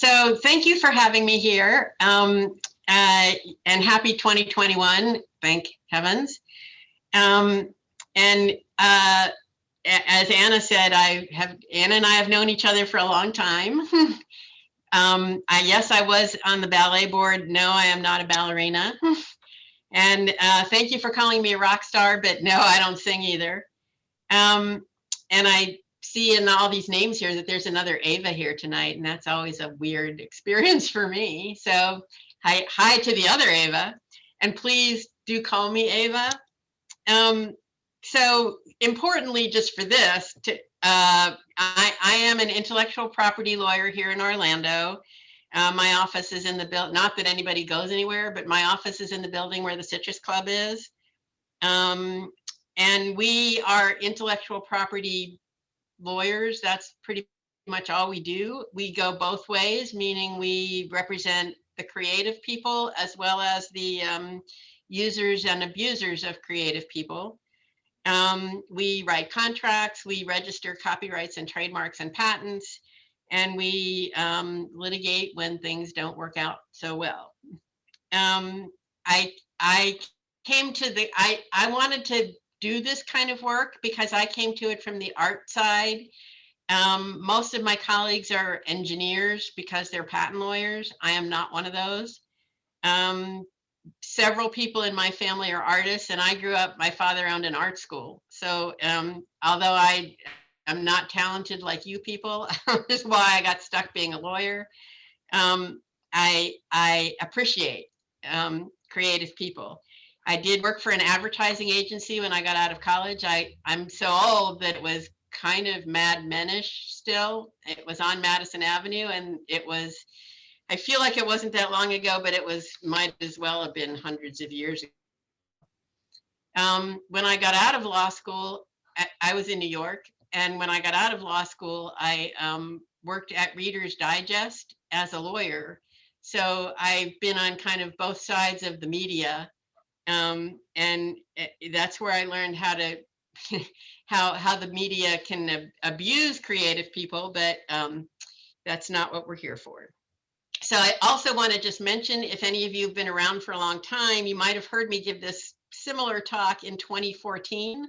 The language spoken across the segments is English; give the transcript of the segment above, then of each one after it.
So thank you for having me here, and happy 2021, thank heavens. And as Anna said, Anna and I have known each other for a long time. Yes, I was on the ballet board. No, I am not a ballerina. And thank you for calling me a rock star, but no, I don't sing either. And I see in all these names here that there's another Ava here tonight, and that's always a weird experience for me. So hi to the other Ava, and please do call me Ava. So importantly, just for this, I am an intellectual property lawyer here in Orlando. My office is in the building, not that anybody goes anywhere, but my office is in the building where the Citrus Club is. And we are intellectual property lawyers. That's pretty much all we do. We go both ways, meaning we represent the creative people as well as the users and abusers of creative people. We write contracts, we register copyrights and trademarks and patents, and we litigate when things don't work out so well. I came to I wanted to do this kind of work because I came to it from the art side. Most of my colleagues are engineers because they're patent lawyers. I am not one of those. Several people in my family are artists, and I grew up, my father owned an art school. So although I'm not talented like you people, this is why I got stuck being a lawyer. I appreciate creative people. I did work for an advertising agency when I got out of college. I'm so old that it was kind of Mad Men-ish still. It was on Madison Avenue, and it was, I feel like it wasn't that long ago, but it might as well have been hundreds of years ago. When I got out of law school, I was in New York, and when I got out of law school, I worked at Reader's Digest as a lawyer. So I've been on kind of both sides of the media, and that's where I learned how to how the media can abuse creative people, but that's not what we're here for. So I also want to just mention, if any of you have been around for a long time, you might have heard me give this similar talk in 2014.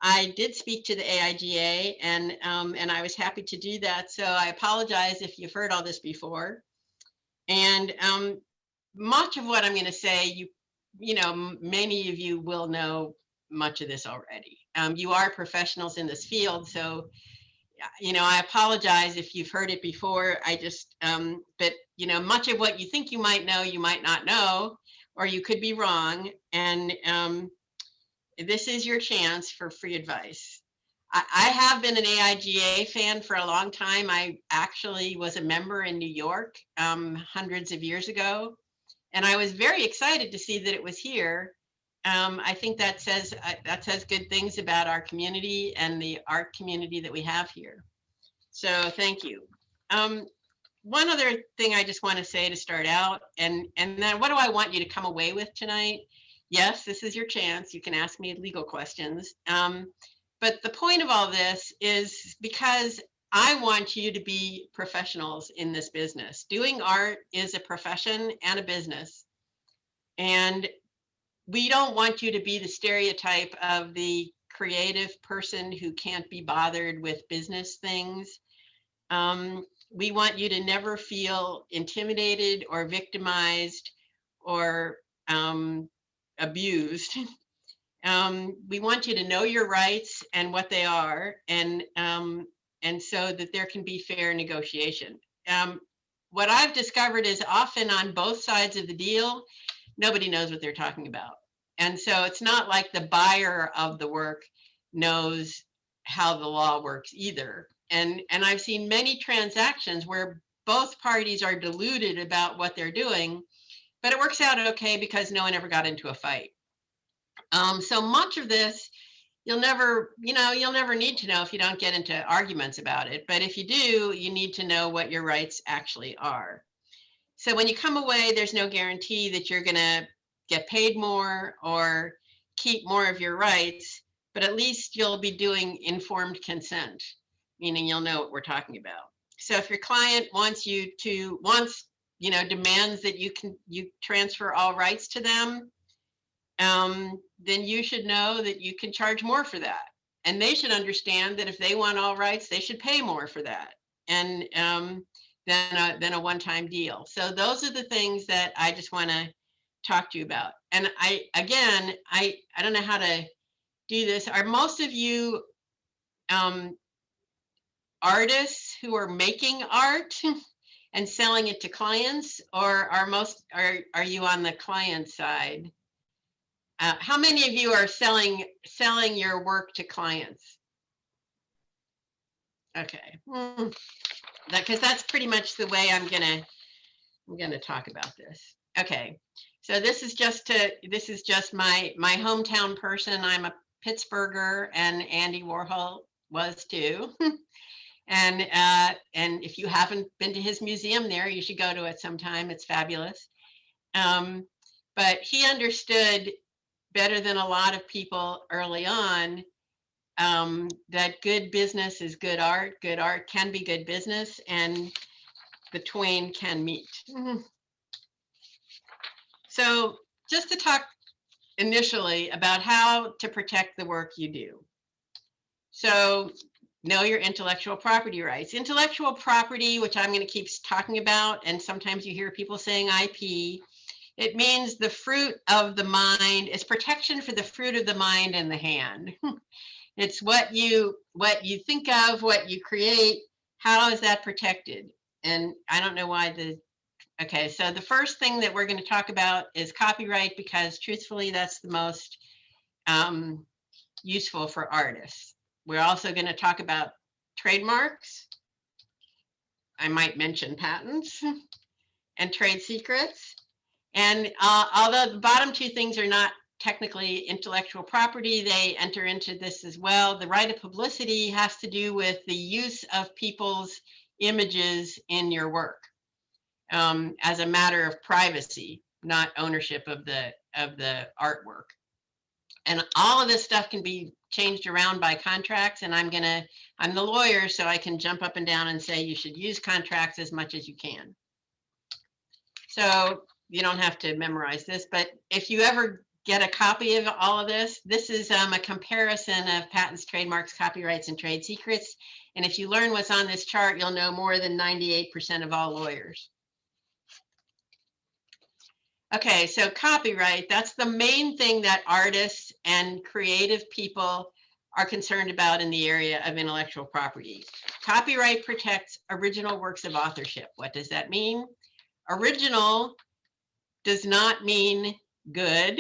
I did speak to the AIGA, and I was happy to do that. So I apologize if you've heard all this before. And much of what I'm going to say, you know, many of you will know much of this already. You are professionals in this field, so you know, I apologize if you've heard it before. I just, but you know, much of what you think you might know, you might not know, or you could be wrong. And this is your chance for free advice. I have been an AIGA fan for a long time. I actually was a member in New York hundreds of years ago, and I was very excited to see that it was here. I think that says good things about our community and the art community that we have here. So thank you. One other thing I just want to say to start out, and then what do I want you to come away with tonight? Yes, this is your chance. You can ask me legal questions. But the point of all this is because I want you to be professionals in this business. Doing art is a profession and a business. And we don't want you to be the stereotype of the creative person who can't be bothered with business things. We want you to never feel intimidated or victimized or abused. We want you to know your rights and what they are, and so that there can be fair negotiation. What I've discovered is often on both sides of the deal, nobody knows what they're talking about. And so it's not like the buyer of the work knows how the law works either. And I've seen many transactions where both parties are deluded about what they're doing, but it works out okay because no one ever got into a fight. So much of this, you'll never need to know if you don't get into arguments about it. But if you do, you need to know what your rights actually are. So when you come away, there's no guarantee that you're going to get paid more or keep more of your rights, but at least you'll be doing informed consent, meaning you'll know what we're talking about. So if your client wants demands that you transfer all rights to them, then you should know that you can charge more for that. And they should understand that if they want all rights, they should pay more for that. And than a one-time deal. So those are the things that I just want to talk to you about. And I don't know how to do this. Are most of you artists who are making art and selling it to clients, or are you on the client side? How many of you are selling your work to clients? Okay, because that's pretty much the way I'm gonna talk about this. Okay, so this is just my hometown person. I'm a Pittsburgher, and Andy Warhol was too. And if you haven't been to his museum there, you should go to it sometime. It's fabulous. But he understood better than a lot of people early on that good business is good art can be good business, and the twain can meet. So just to talk initially about how to protect the work you do. So know your intellectual property rights. Intellectual property, which I'm going to keep talking about, and sometimes you hear people saying IP, it means the fruit of the mind. It's protection for the fruit of the mind and the hand. It's what you think of, what you create. How is that protected? And I don't know why okay, so the first thing that we're going to talk about is copyright, because truthfully, that's the most useful for artists. We're also going to talk about trademarks. I might mention patents and trade secrets. And although the bottom two things are not technically intellectual property, they enter into this as well. The right of publicity has to do with the use of people's images in your work as a matter of privacy, not ownership of the artwork. And all of this stuff can be changed around by contracts, and I'm the lawyer, so I can jump up and down and say you should use contracts as much as you can. So you don't have to memorize this, but if you ever get a copy of all of this, this is a comparison of patents, trademarks, copyrights, and trade secrets. And if you learn what's on this chart, you'll know more than 98% of all lawyers. Okay, so copyright, that's the main thing that artists and creative people are concerned about in the area of intellectual property. Copyright protects original works of authorship. What does that mean? Original does not mean good,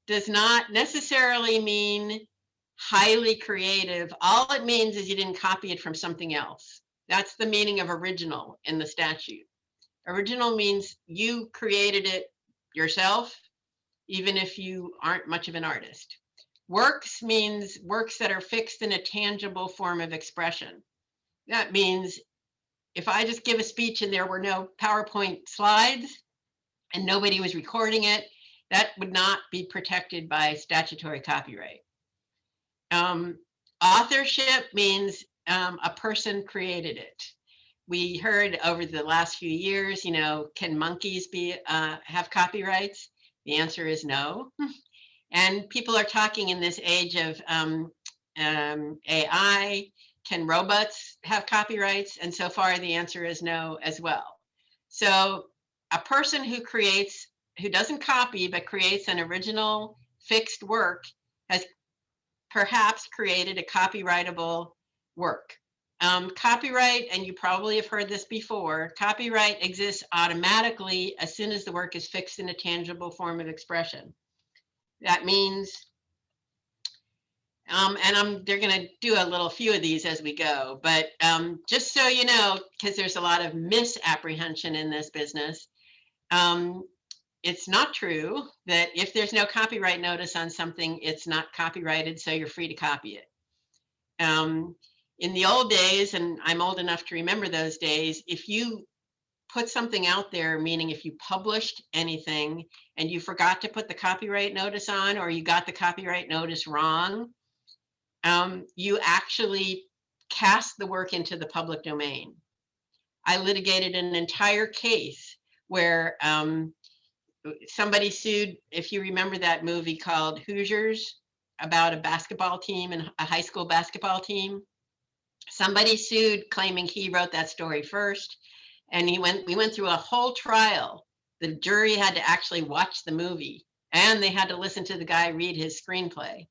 does not necessarily mean highly creative. All it means is you didn't copy it from something else. That's the meaning of original in the statute. Original means you created it yourself, even if you aren't much of an artist. Works means works that are fixed in a tangible form of expression. That means if I just give a speech and there were no PowerPoint slides and nobody was recording it, that would not be protected by statutory copyright. Authorship means a person created it. We heard over the last few years, can monkeys have copyrights? The answer is no. And people are talking in this age of AI, can robots have copyrights? And so far, the answer is no as well. So a person who doesn't copy, but creates an original fixed work has perhaps created a copyrightable work. Copyright, and you probably have heard this before, copyright exists automatically as soon as the work is fixed in a tangible form of expression. That means, and they're going to do a few of these as we go, but just so you know, because there's a lot of misapprehension in this business, it's not true that if there's no copyright notice on something, it's not copyrighted, so you're free to copy it. In the old days, and I'm old enough to remember those days, if you put something out there, meaning if you published anything and you forgot to put the copyright notice on, or you got the copyright notice wrong, you actually cast the work into the public domain. I litigated an entire case where somebody sued, if you remember that movie called Hoosiers, about a basketball team and a high school basketball team. Somebody sued claiming he wrote that story first. And we went through a whole trial. The jury had to actually watch the movie, and they had to listen to the guy read his screenplay.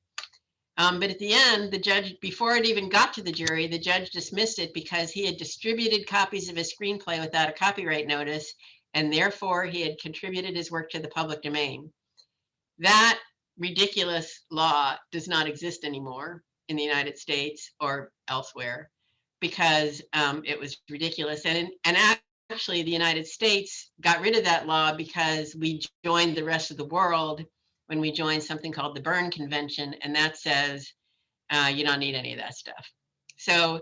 But at the end, the judge, before it even got to the jury, the judge dismissed it because he had distributed copies of his screenplay without a copyright notice, and therefore he had contributed his work to the public domain. That ridiculous law does not exist anymore in the United States or elsewhere because it was ridiculous. And actually, the United States got rid of that law because we joined the rest of the world when we joined something called the Berne Convention, and that says you don't need any of that stuff. So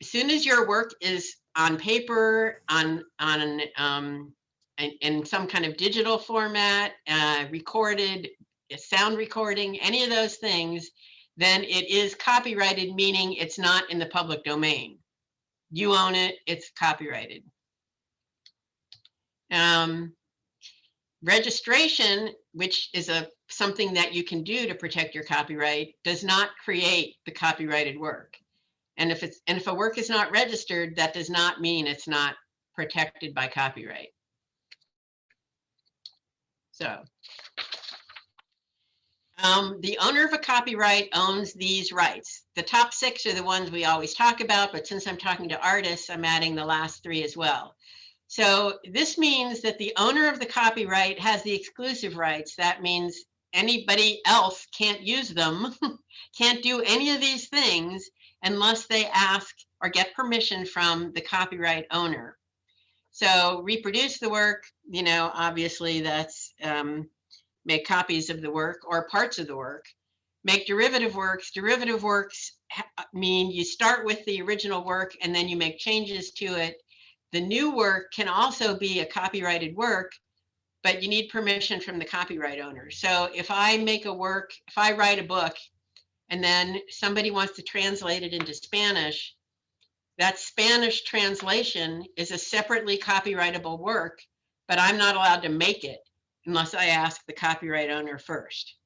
as soon as your work is on paper, in some kind of digital format, recorded, sound recording, any of those things, then it is copyrighted, meaning it's not in the public domain. You own it, it's copyrighted. Registration, which is something that you can do to protect your copyright, does not create the copyrighted work. And if a work is not registered, that does not mean it's not protected by copyright. So the owner of a copyright owns these rights. The top 6 are the ones we always talk about, but since I'm talking to artists, I'm adding the last 3 as well. So this means that the owner of the copyright has the exclusive rights. That means anybody else can't use them, can't do any of these things unless they ask or get permission from the copyright owner. So reproduce the work, obviously that's make copies of the work or parts of the work. Make derivative works. Derivative works mean you start with the original work and then you make changes to it. The new work can also be a copyrighted work, but you need permission from the copyright owner. So if I make a work, if I write a book and then somebody wants to translate it into Spanish, that Spanish translation is a separately copyrightable work, but I'm not allowed to make it unless I ask the copyright owner first.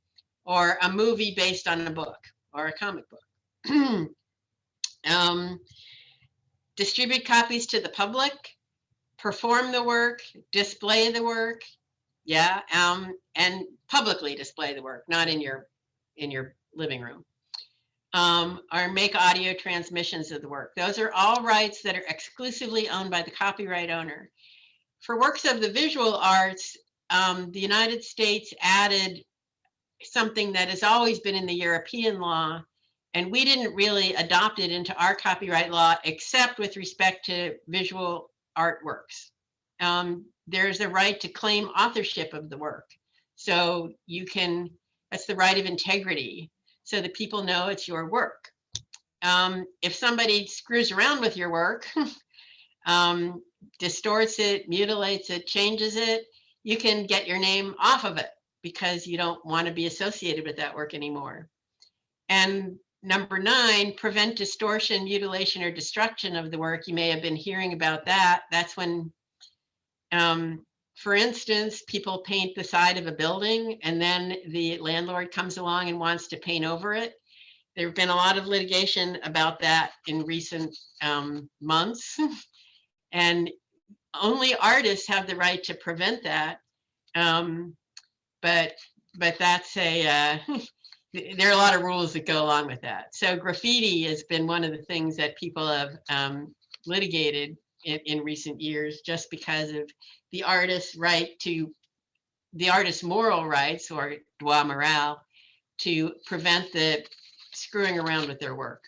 Or a movie based on a book or a comic book. Distribute copies to the public, perform the work, display the work, and publicly display the work, not in your living room. Or make audio transmissions of the work. Those are all rights that are exclusively owned by the copyright owner. For works of the visual arts, the United States added something that has always been in the European law, and we didn't really adopt it into our copyright law except with respect to visual artworks. There's a right to claim authorship of the work. So that's the right of integrity, so that people know it's your work. If somebody screws around with your work, distorts it, mutilates it, changes it, you can get your name off of it because you don't want to be associated with that work anymore. And number 9, prevent distortion, mutilation, or destruction of the work. You may have been hearing about that. That's when, for instance, people paint the side of a building and then the landlord comes along and wants to paint over it. There have been a lot of litigation about that in recent months. And only artists have the right to prevent that. But that's there are a lot of rules that go along with that. So graffiti has been one of the things that people have litigated in recent years, just because of the artist's moral rights, or droit moral, to prevent the screwing around with their work.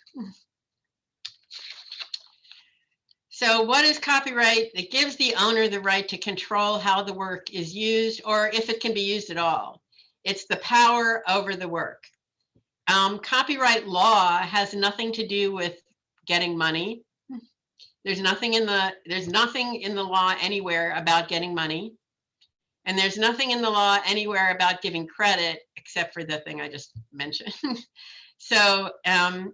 So what is copyright? It gives the owner the right to control how the work is used, or if it can be used at all. It's the power over the work. Copyright law has nothing to do with getting money. There's nothing in the law anywhere about getting money. And there's nothing in the law anywhere about giving credit, except for the thing I just mentioned. So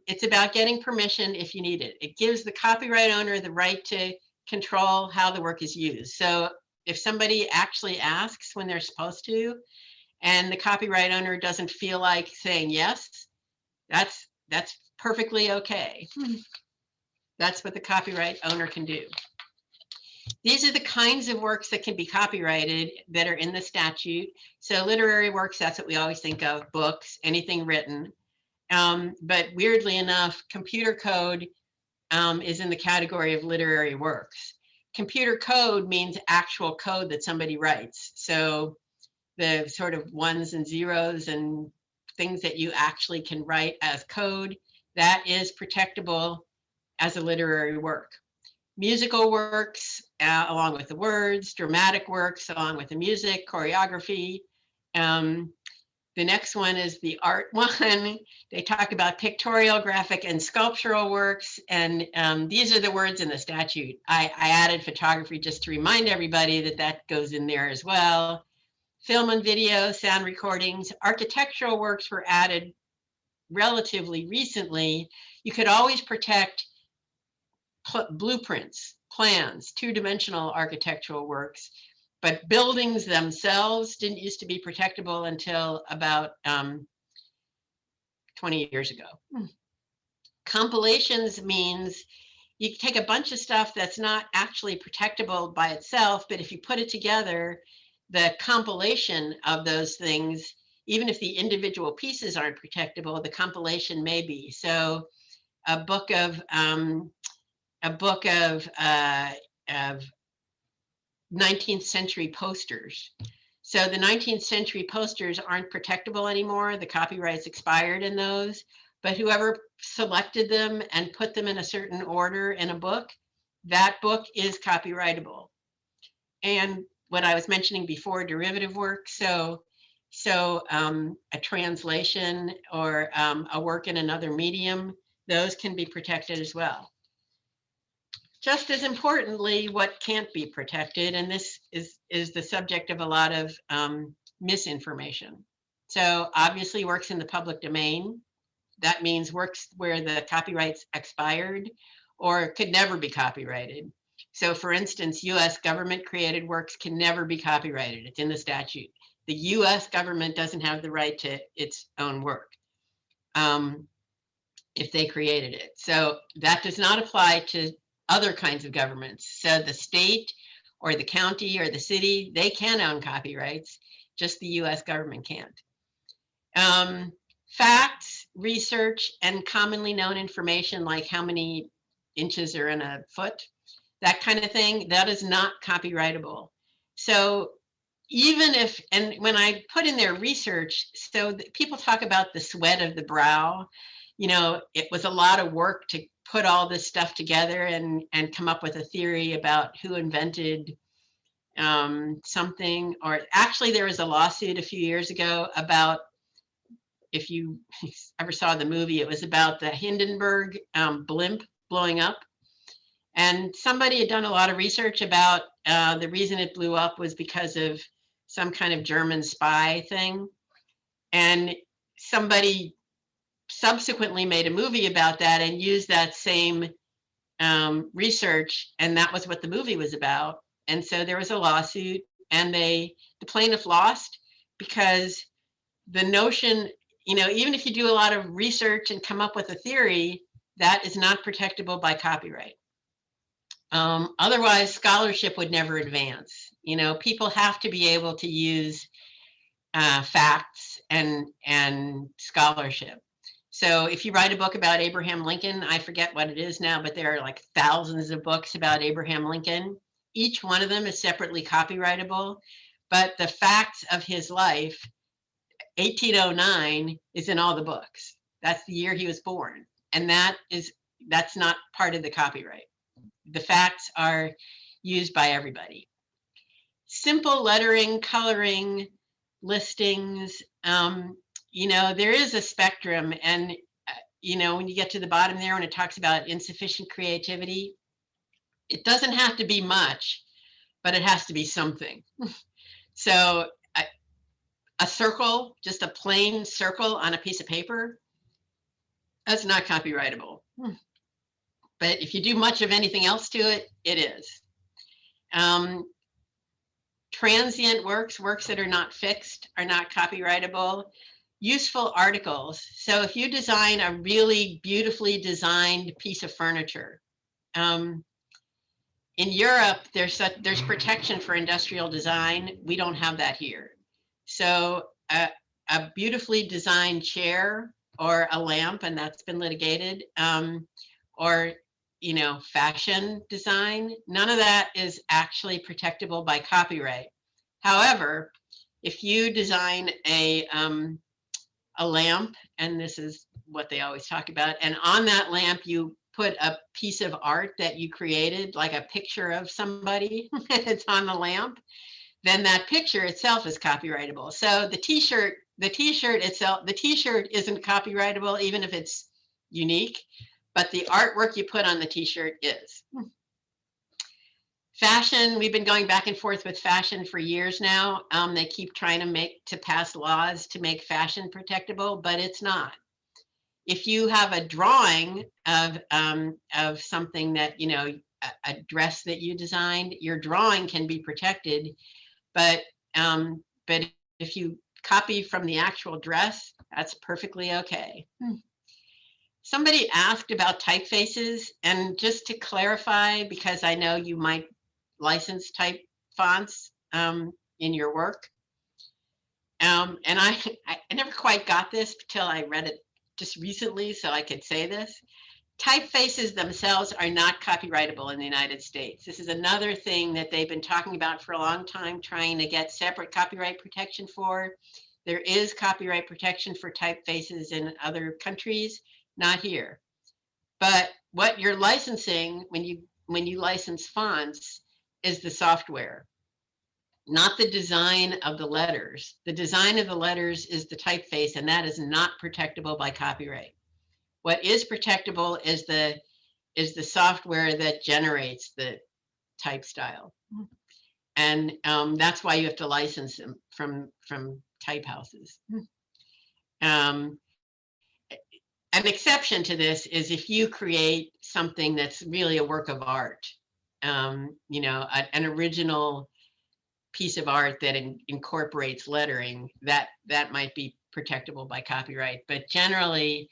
it's about getting permission if you need it. It gives the copyright owner the right to control how the work is used. So if somebody actually asks when they're supposed to, and the copyright owner doesn't feel like saying yes, that's perfectly okay. That's what the copyright owner can do. These are the kinds of works that can be copyrighted that are in the statute. So literary works, that's what we always think of, books, anything written. But weirdly enough, computer code is in the category of literary works. Computer code means actual code that somebody writes. So the sort of ones and zeros and things that you actually can write as code, that is protectable as a literary work. Musical works, along with the words, dramatic works, along with the music, choreography. The next one is the art one. They talk about pictorial, graphic, and sculptural works. And these are the words in the statute. I added photography just to remind everybody that that goes in there as well. Film and video, sound recordings, architectural works were added relatively recently. You could always protect blueprints, plans, two-dimensional architectural works, but buildings themselves didn't used to be protectable until about 20 years ago. Compilations means you take a bunch of stuff that's not actually protectable by itself, but if you put it together, the compilation of those things, even if the individual pieces aren't protectable, the compilation may be. So a book of 19th century posters. So the 19th century posters aren't protectable anymore. The copyrights expired in those, but whoever selected them and put them in a certain order in a book, that book is copyrightable. And what I was mentioning before, derivative work. So a translation or a work in another medium, those can be protected as well. Just as importantly, what can't be protected, and this is the subject of a lot of misinformation. So obviously works in the public domain. That means works where the copyrights expired or could never be copyrighted. So for instance, US government created works can never be copyrighted. It's in the statute. The US government doesn't have the right to its own work if they created it. So that does not apply to other kinds of governments. So the state or the county or the city, they can own copyrights, just the US government can't. Facts, research, and commonly known information like how many inches are in a foot, that kind of thing, that is not copyrightable. So even if, and when I put in there research, so people talk about the sweat of the brow, you know, it was a lot of work to put all this stuff together and come up with a theory about who invented something. Or actually there was a lawsuit a few years ago about, if you ever saw the movie, it was about the Hindenburg blimp blowing up. And somebody had done a lot of research about the reason it blew up was because of some kind of German spy thing. And somebody subsequently made a movie about that and used that same research, and that was what the movie was about. And so there was a lawsuit, and the plaintiff lost because the notion, you know, even if you do a lot of research and come up with a theory, that is not protectable by copyright. Otherwise, scholarship would never advance. You know, people have to be able to use facts and scholarship. So if you write a book about Abraham Lincoln, I forget what it is now, but there are like thousands of books about Abraham Lincoln. Each one of them is separately copyrightable, but the facts of his life, 1809, is in all the books. That's the year he was born. And that's not part of the copyright. The facts are used by everybody. Simple lettering, coloring, listings, you know, there is a spectrum. And, you know, when you get to the bottom there, when it talks about insufficient creativity, it doesn't have to be much, but it has to be something. So a circle, just a plain circle on a piece of paper, that's not copyrightable. but if you do much of anything else to it, it is. Transient works, works that are not fixed, are not copyrightable. Useful articles. So if you design a really beautifully designed piece of furniture, in Europe, there's protection for industrial design. We don't have that here. So a beautifully designed chair or a lamp, and that's been litigated, or fashion design, none of that is actually protectable by copyright. However, if you design a lamp, and this is what they always talk about, and on that lamp you put a piece of art that you created, like a picture of somebody, it's on the lamp, then that picture itself is copyrightable. So the t-shirt itself, the t-shirt isn't copyrightable even if it's unique, but the artwork you put on the t-shirt is. Fashion, we've been going back and forth with fashion for years now. They keep trying to pass laws to make fashion protectable, but it's not. If you have a drawing of something that, a dress that you designed, your drawing can be protected, but if you copy from the actual dress, that's perfectly okay. Somebody asked about typefaces, and just to clarify, because I know you might license type fonts in your work. And I never quite got this until I read it just recently, so I could say this. Typefaces themselves are not copyrightable in the United States. This is another thing that they've been talking about for a long time, trying to get separate copyright protection for. There is copyright protection for typefaces in other countries, not here. But what you're licensing when you license fonts is the software, not the design of the letters. The design of the letters is the typeface, and that is not protectable by copyright. What is protectable is the software that generates the type style, and that's why you have to license them from type houses. An exception to this is if you create something that's really a work of art, an original piece of art that incorporates lettering, that might be protectable by copyright. But generally,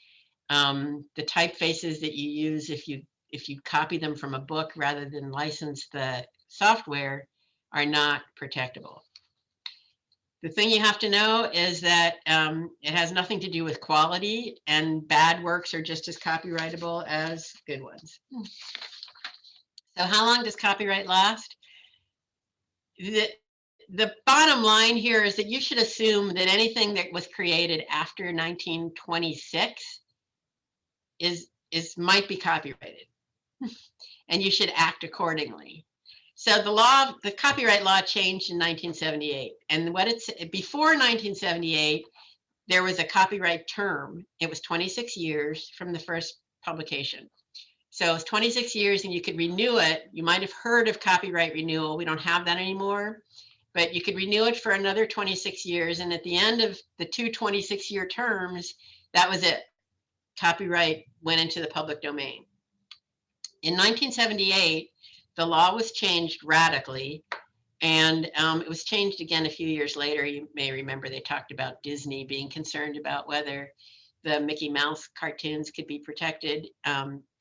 the typefaces that you use, if you copy them from a book rather than license the software, are not protectable. The thing you have to know is that it has nothing to do with quality, and bad works are just as copyrightable as good ones. So how long does copyright last? The bottom line here is that you should assume that anything that was created after 1926 might be copyrighted, and you should act accordingly. So the copyright law changed in 1978, and before 1978, there was a copyright term. It was 26 years from the first publication. So it's 26 years, and you could renew it. You might have heard of copyright renewal. We don't have that anymore, but you could renew it for another 26 years. And at the end of the two 26-year terms, that was it. Copyright went into the public domain. In 1978, the law was changed radically, and it was changed again a few years later. You may remember they talked about Disney being concerned about whether the Mickey Mouse cartoons could be protected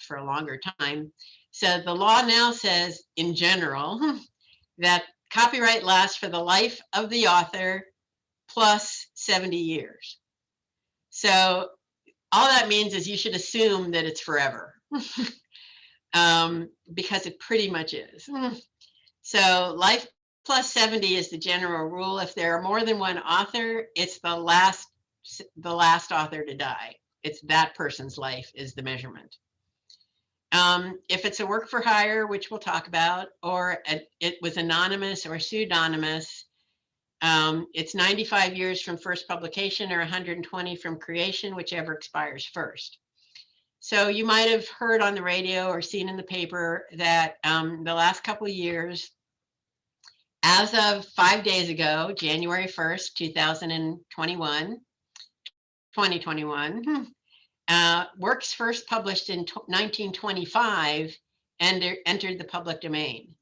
for a longer time. So the law now says, in general, that copyright lasts for the life of the author plus 70 years. So all that means is you should assume that it's forever. Because it pretty much is. So life plus 70 is the general rule. If there are more than one author, it's the last author to die. It's that person's life is the measurement. If it's a work for hire, which we'll talk about, or it was anonymous or pseudonymous, it's 95 years from first publication or 120 from creation, whichever expires first. So you might have heard on the radio or seen in the paper that the last couple of years, as of 5 days ago, January 1st, 2021, Works first published in 1925 and entered the public domain.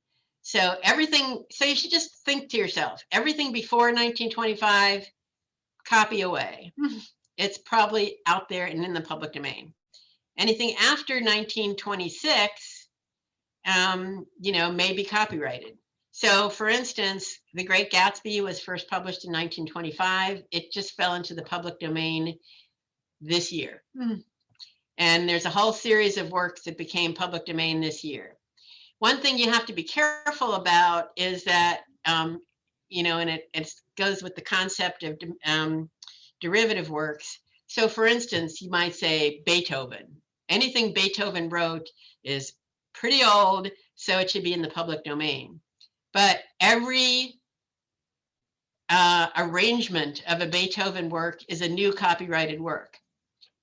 So so you should just think to yourself, everything before 1925, copy away. It's probably out there and in the public domain. Anything after 1926, may be copyrighted. So for instance, The Great Gatsby was first published in 1925. It just fell into the public domain this year. And there's a whole series of works that became public domain this year. One thing you have to be careful about is that, and it goes with the concept of derivative works. So for instance, you might say Beethoven. Anything Beethoven wrote is pretty old, so it should be in the public domain. But every arrangement of a Beethoven work is a new copyrighted work.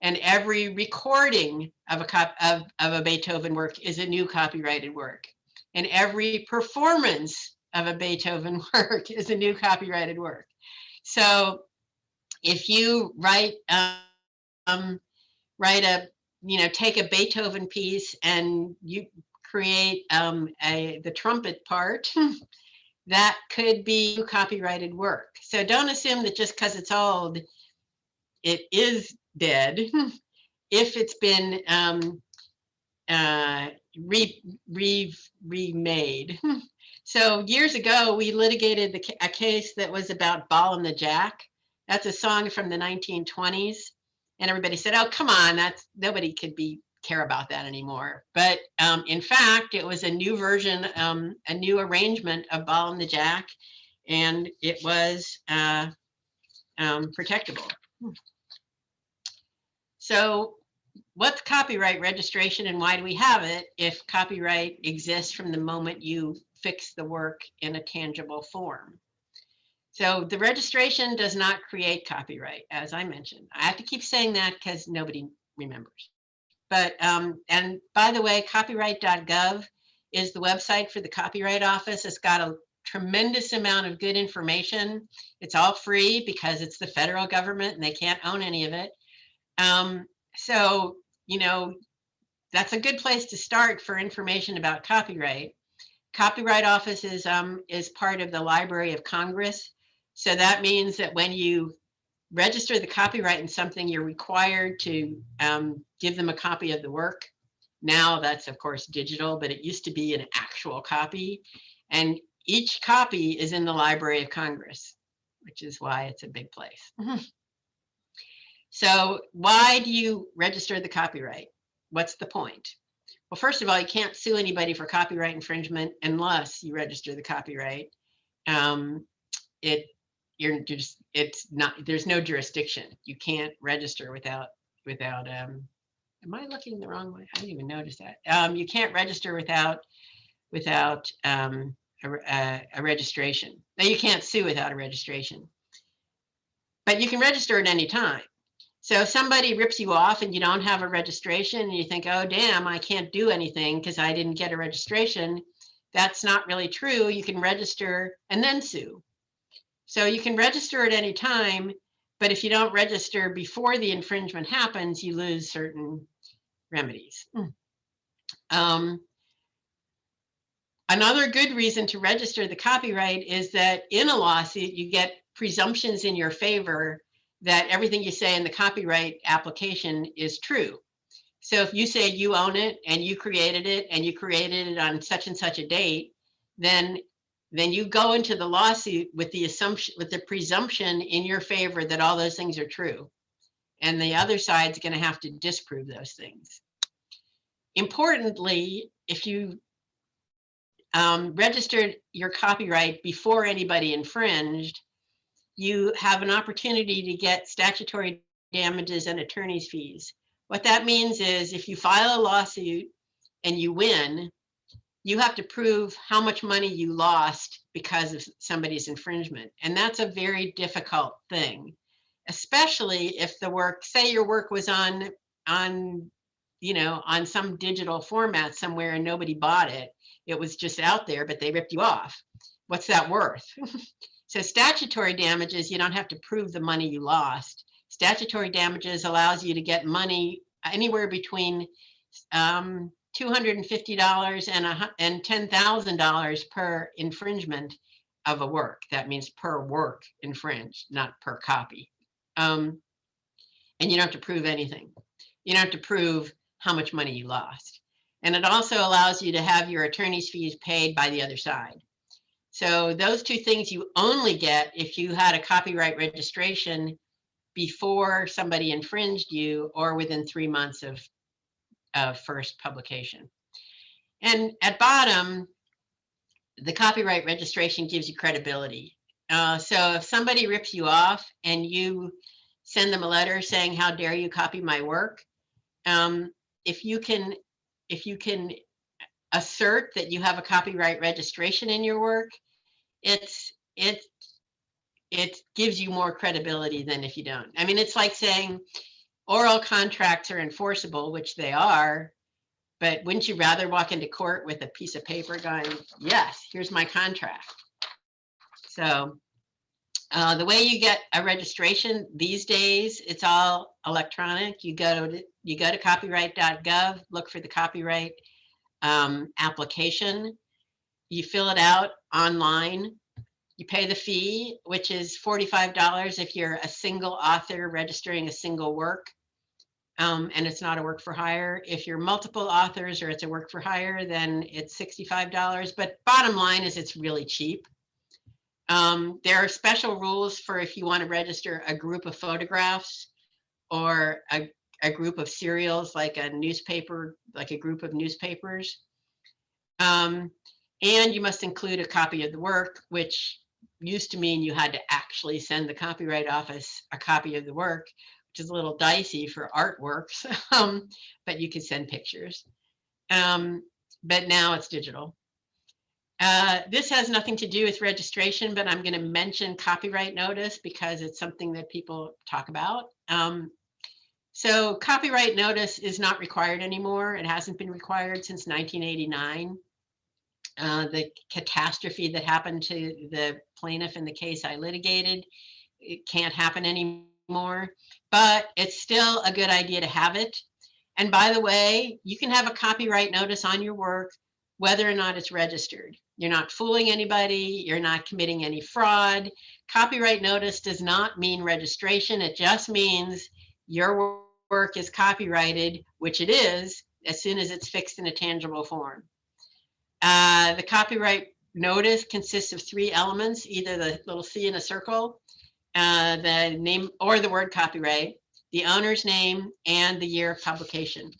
And every recording of a Beethoven work is a new copyrighted work. And every performance of a Beethoven work is a new copyrighted work. So if you take a Beethoven piece and you create the trumpet part, that could be copyrighted work. So don't assume that just because it's old, it is dead. If it's been remade. So years ago, we litigated a case that was about Ball and the Jack. That's a song from the 1920s. And everybody said, oh, come on, nobody could care about that anymore. But in fact, it was a new version, a new arrangement of Ball and the Jack, and it was protectable. So what's copyright registration and why do we have it if copyright exists from the moment you fix the work in a tangible form? So the registration does not create copyright, as I mentioned. I have to keep saying that because nobody remembers. But, and by the way, copyright.gov is the website for the Copyright Office. It's got a tremendous amount of good information. It's all free because it's the federal government and they can't own any of it. So, that's a good place to start for information about copyright. Copyright Office is part of the Library of Congress. So that means that when you register the copyright in something, you're required to give them a copy of the work. Now that's of course digital, but it used to be an actual copy. And each copy is in the Library of Congress, which is why it's a big place. So why do you register the copyright? What's the point? Well, first of all, you can't sue anybody for copyright infringement unless you register the copyright. There's no jurisdiction. You can't register without am I looking the wrong way? I didn't even notice that. You can't register without a registration. Now you can't sue without a registration, but you can register at any time. So if somebody rips you off and you don't have a registration and you think, oh, damn, I can't do anything because I didn't get a registration, that's not really true. You can register and then sue. So you can register at any time, but if you don't register before the infringement happens, you lose certain remedies. Another good reason to register the copyright is that in a lawsuit, you get presumptions in your favor that everything you say in the copyright application is true. So if you say you own it and you created it on such and such a date, then you go into the lawsuit with the presumption in your favor that all those things are true. And the other side's going to have to disprove those things. Importantly, if you registered your copyright before anybody infringed, you have an opportunity to get statutory damages and attorney's fees. What that means is if you file a lawsuit and you win, you have to prove how much money you lost because of somebody's infringement. And that's a very difficult thing, especially if the work, say your work was on some digital format somewhere and nobody bought it. It was just out there, but they ripped you off. What's that worth? So statutory damages, you don't have to prove the money you lost. Statutory damages allows you to get money anywhere between $250 and $10,000 per infringement of a work. That means per work infringed, not per copy. And you don't have to prove anything. You don't have to prove how much money you lost. And it also allows you to have your attorney's fees paid by the other side. So those two things you only get if you had a copyright registration before somebody infringed you or within 3 months of first publication. And at bottom, the copyright registration gives you credibility. So if somebody rips you off and you send them a letter saying, "How dare you copy my work?" If you can assert that you have a copyright registration in your work, it gives you more credibility than if you don't. I mean, it's like saying oral contracts are enforceable, which they are, but wouldn't you rather walk into court with a piece of paper going, "Yes, here's my contract"? So the way you get a registration these days, it's all electronic. You go to copyright.gov, look for the copyright application. You fill it out online. You pay the fee, which is $45 if you're a single author registering a single work, and it's not a work for hire. If you're multiple authors or it's a work for hire, then it's $65. But bottom line is it's really cheap. There are special rules for if you want to register a group of photographs or a group of serials, like a newspaper, like a group of newspapers. And you must include a copy of the work, which used to mean you had to actually send the Copyright Office a copy of the work, which is a little dicey for artworks, but you could send pictures. But now it's digital. This has nothing to do with registration, but I'm going to mention copyright notice because it's something that people talk about. So copyright notice is not required anymore. It hasn't been required since 1989. The catastrophe that happened to the plaintiff in the case I litigated, it can't happen anymore, but it's still a good idea to have it. And by the way, you can have a copyright notice on your work whether or not it's registered. You're not fooling anybody. You're not committing any fraud. Copyright notice does not mean registration. It just means your work is copyrighted, which it is, as soon as it's fixed in a tangible form. The copyright notice consists of 3 elements, either the little C in a circle, the name or the word copyright, the owner's name, and the year of publication.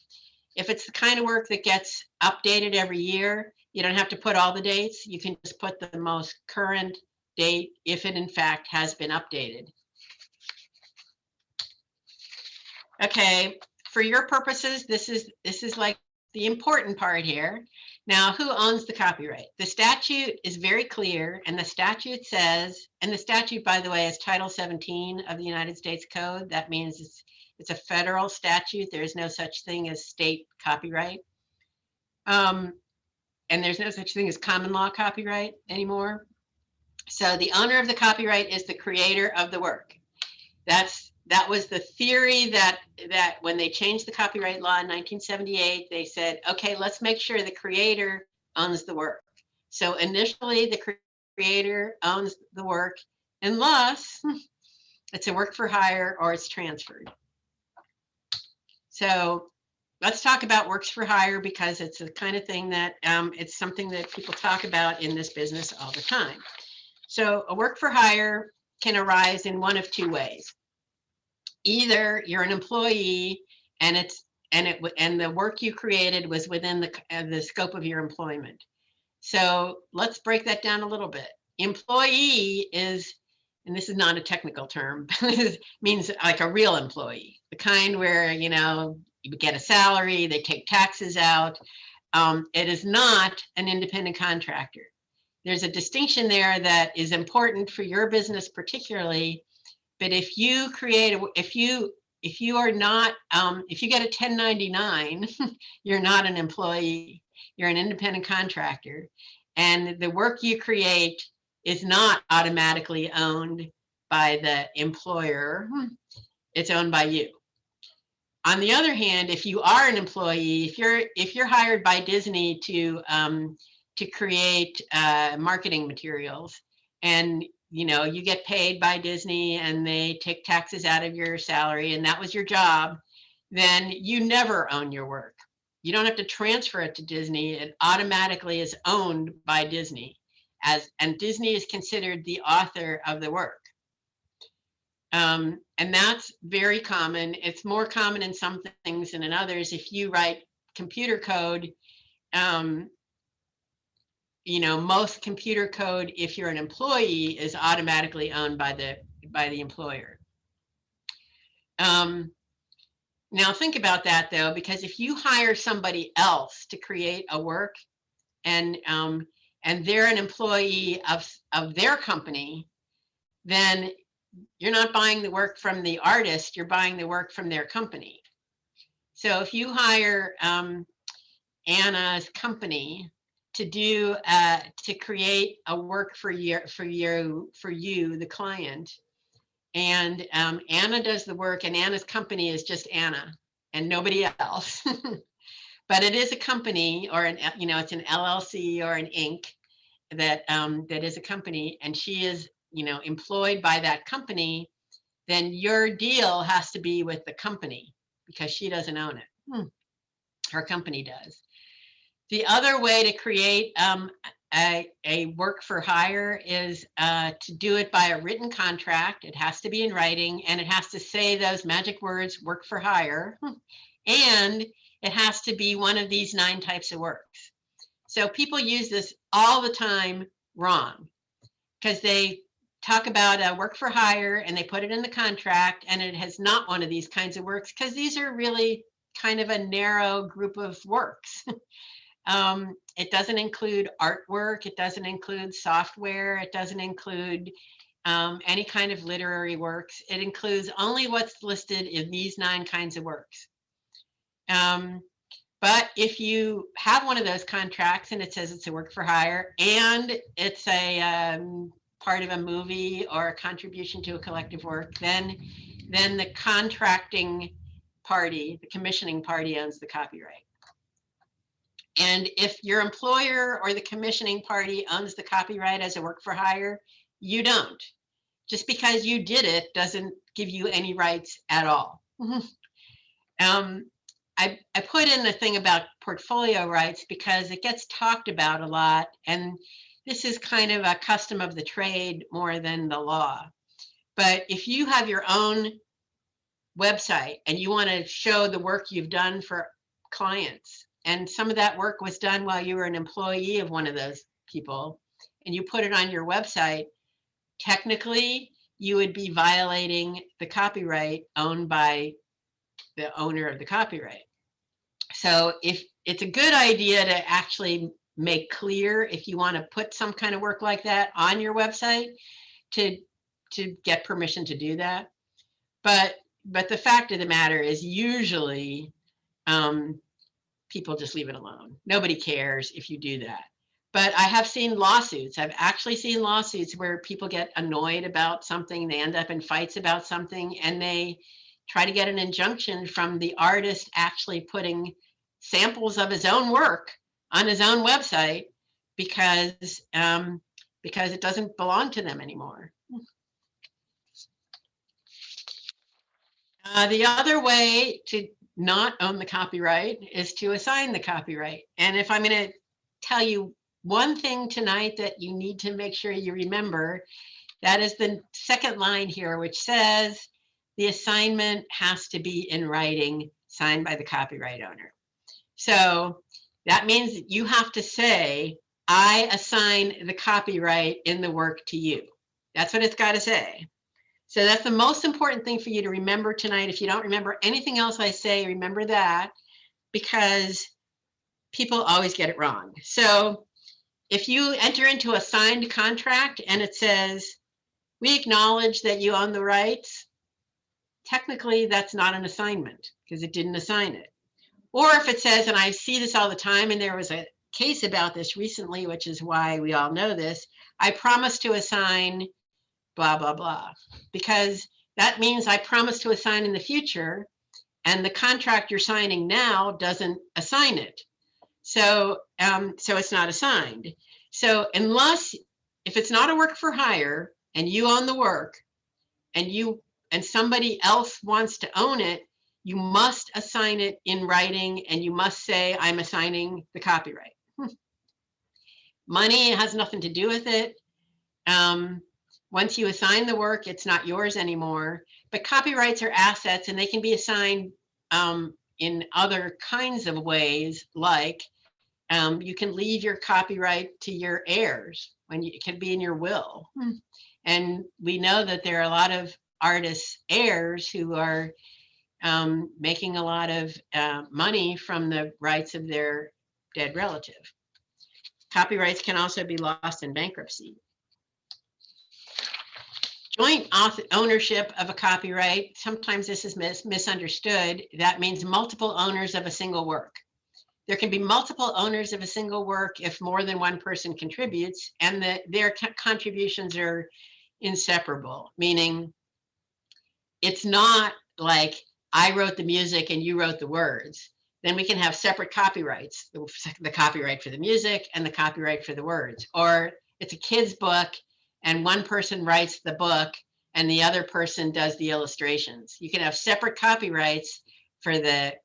If it's the kind of work that gets updated every year, you don't have to put all the dates. You can just put the most current date if it in fact has been updated. Okay, for your purposes, this is like the important part here. Now, who owns the copyright? The statute is very clear, and the statute says, and the statute, by the way, is Title 17 of the United States Code. That means it's a federal statute. There is no such thing as state copyright. And there's no such thing as common law copyright anymore. So the owner of the copyright is the creator of the work. That was the theory that when they changed the copyright law in 1978, they said, okay, let's make sure the creator owns the work. So initially, the creator owns the work unless it's a work for hire or it's transferred. So let's talk about works for hire because it's the kind of thing that it's something that people talk about in this business all the time. So a work for hire can arise in one of 2 ways. Either you're an employee and the work you created was within the scope of your employment. So let's break that down a little bit. Employee is, and this is not a technical term, it means like a real employee, the kind where, you get a salary, they take taxes out. It is not an independent contractor. There's a distinction there that is important for your business particularly. But if you get a 1099, you're not an employee, you're an independent contractor. And the work you create is not automatically owned by the employer, it's owned by you. On the other hand, if you are an employee, if you're hired by Disney to create marketing materials, and you get paid by Disney and they take taxes out of your salary and that was your job, then you never own your work. You don't have to transfer it to Disney. It automatically is owned by Disney, and Disney is considered the author of the work. And that's very common. It's more common in some things than in others. If you write computer code, most computer code, if you're an employee, is automatically owned by the employer. Now think about that though, because if you hire somebody else to create a work, and they're an employee of their company, then you're not buying the work from the artist, you're buying the work from their company. So if you hire Anna's company to create a work for you, the client, and Anna does the work, and Anna's company is just Anna and nobody else. But it is a company, or it's an LLC or an Inc. that is a company, and she is employed by that company. Then your deal has to be with the company because she doesn't own it. Her company does. The other way to create a work for hire is to do it by a written contract. It has to be in writing, and it has to say those magic words, work for hire, and it has to be one of these 9 types of works. So people use this all the time wrong, because they talk about a work for hire and they put it in the contract, and it has not one of these kinds of works, because these are really kind of a narrow group of works. It doesn't include artwork, it doesn't include software, it doesn't include any kind of literary works. It includes only what's listed in these 9 kinds of works. But if you have one of those contracts and it says it's a work for hire, and it's a part of a movie or a contribution to a collective work, then the contracting party, the commissioning party, owns the copyright. And if your employer or the commissioning party owns the copyright as a work for hire, you don't. Just because you did it doesn't give you any rights at all. I put in the thing about portfolio rights because it gets talked about a lot, and this is kind of a custom of the trade more than the law. But if you have your own website and you want to show the work you've done for clients, and some of that work was done while you were an employee of one of those people, and you put it on your website, technically you would be violating the copyright owned by the owner of the copyright. So if it's a good idea to actually make clear, if you want to put some kind of work like that on your website, to get permission to do that. But the fact of the matter is, usually people just leave it alone. Nobody cares if you do that. But I have seen lawsuits. I've actually seen lawsuits where people get annoyed about something, they end up in fights about something, and they try to get an injunction from the artist actually putting samples of his own work on his own website because it doesn't belong to them anymore. The other way to not own the copyright is to assign the copyright. And if I'm going to tell you one thing tonight that you need to make sure you remember, that is the second line here, which says the assignment has to be in writing, signed by the copyright owner. So that means that you have to say, I assign the copyright in the work to you. That's what it's got to say. So that's the most important thing for you to remember tonight. If you don't remember anything else I say, remember that, because people always get it wrong. So if you enter into a signed contract and it says, we acknowledge that you own the rights, technically that's not an assignment because it didn't assign it. Or if it says, and I see this all the time, and there was a case about this recently, which is why we all know this, I promise to assign blah, blah, blah, because that means I promise to assign in the future, and the contract you're signing now doesn't assign it. So, so it's not assigned. So if it's not a work for hire and you own the work and somebody else wants to own it, you must assign it in writing and you must say, I'm assigning the copyright. Money has nothing to do with it. Once you assign the work, it's not yours anymore. But copyrights are assets and they can be assigned in other kinds of ways, like you can leave your copyright to your heirs it can be in your will. And we know that there are a lot of artists' heirs who are making a lot of money from the rights of their dead relative. Copyrights can also be lost in bankruptcy. Joint ownership of a copyright, sometimes this is misunderstood. That means multiple owners of a single work. There can be multiple owners of a single work if more than one person contributes, and their contributions are inseparable, meaning it's not like I wrote the music and you wrote the words. Then we can have separate copyrights, the copyright for the music and the copyright for the words. Or it's a kid's book and one person writes the book and the other person does the illustrations. You can have separate copyrights for the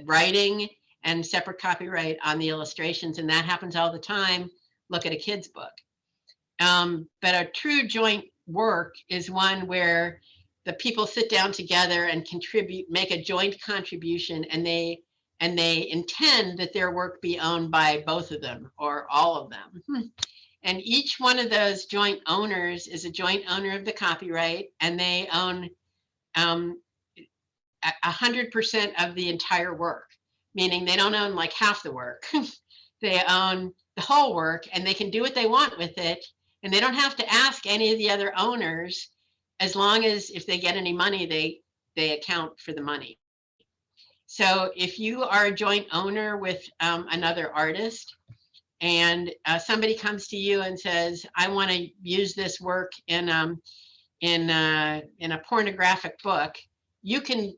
writing and separate copyright on the illustrations, and that happens all the time. Look at a kid's book. But a true joint work is one where the people sit down together and contribute, make a joint contribution, and they intend that their work be owned by both of them or all of them. And each one of those joint owners is a joint owner of the copyright, and they own 100% of the entire work, meaning they don't own like half the work. They own the whole work, and they can do what they want with it, and they don't have to ask any of the other owners, as long as if they get any money, they account for the money. So if you are a joint owner with another artist, and somebody comes to you and says, I want to use this work in a pornographic book, you can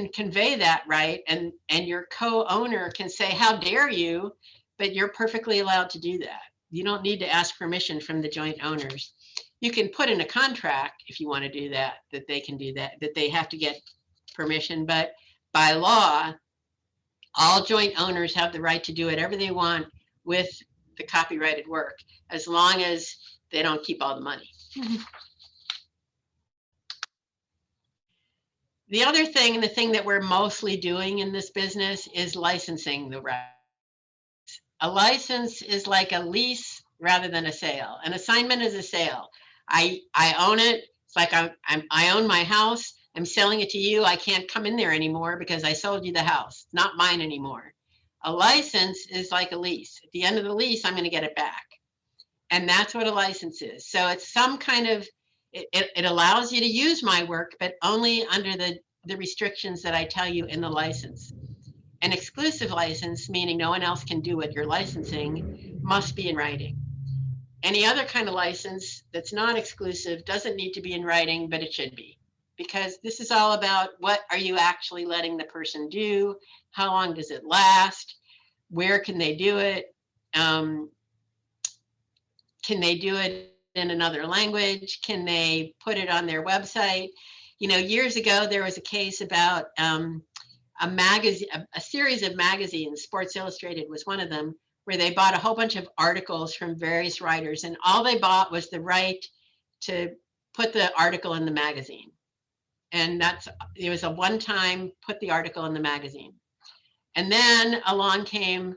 convey that right, and your co-owner can say, how dare you, but you're perfectly allowed to do that. You don't need to ask permission from the joint owners. You can put in a contract if you want to do that, that they can do that, that they have to get permission, but by law, all joint owners have the right to do whatever they want with the copyrighted work, as long as they don't keep all the money. The other thing, the thing that we're mostly doing in this business is licensing the rights. A license is like a lease rather than a sale. An assignment is a sale. I own it. It's like I own my house. I'm selling it to you. I can't come in there anymore because I sold you the house. It's not mine anymore. A license is like a lease. At the end of the lease, I'm going to get it back. And that's what a license is. So it's some kind of, it allows you to use my work, but only under the restrictions that I tell you in the license. An exclusive license, meaning no one else can do what you're licensing, must be in writing. Any other kind of license that's not exclusive doesn't need to be in writing, but it should be. Because this is all about what are you actually letting the person do? How long does it last? Where can they do it? Can they do it in another language? Can they put it on their website? You know, years ago, there was a case about a magazine, a series of magazines, Sports Illustrated was one of them, where they bought a whole bunch of articles from various writers, and all they bought was the right to put the article in the magazine. And it was a one-time put the article in the magazine. And then along came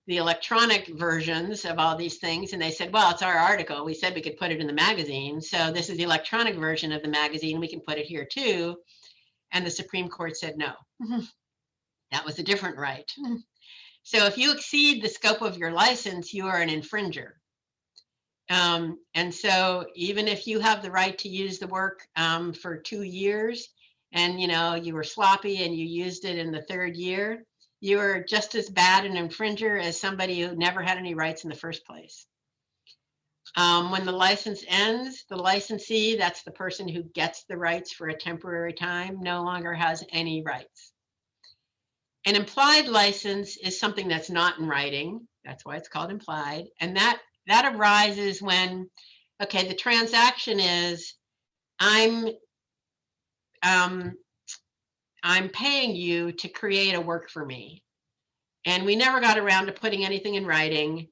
the electronic versions of all these things, and they said, well, it's our article. We said we could put it in the magazine, so this is the electronic version of the magazine. We can put it here too. And the Supreme Court said no. That was a different right. So if you exceed the scope of your license, you are an infringer. And so even if you have the right to use the work for 2 years, and you were sloppy and you used it in the 3rd year, you are just as bad an infringer as somebody who never had any rights in the first place. When the license ends, the licensee, that's the person who gets the rights for a temporary time, no longer has any rights. An implied license is something that's not in writing. That's why it's called implied. And that arises when, okay, the transaction is I'm um, I'm paying you to create a work for me, and we never got around to putting anything in writing.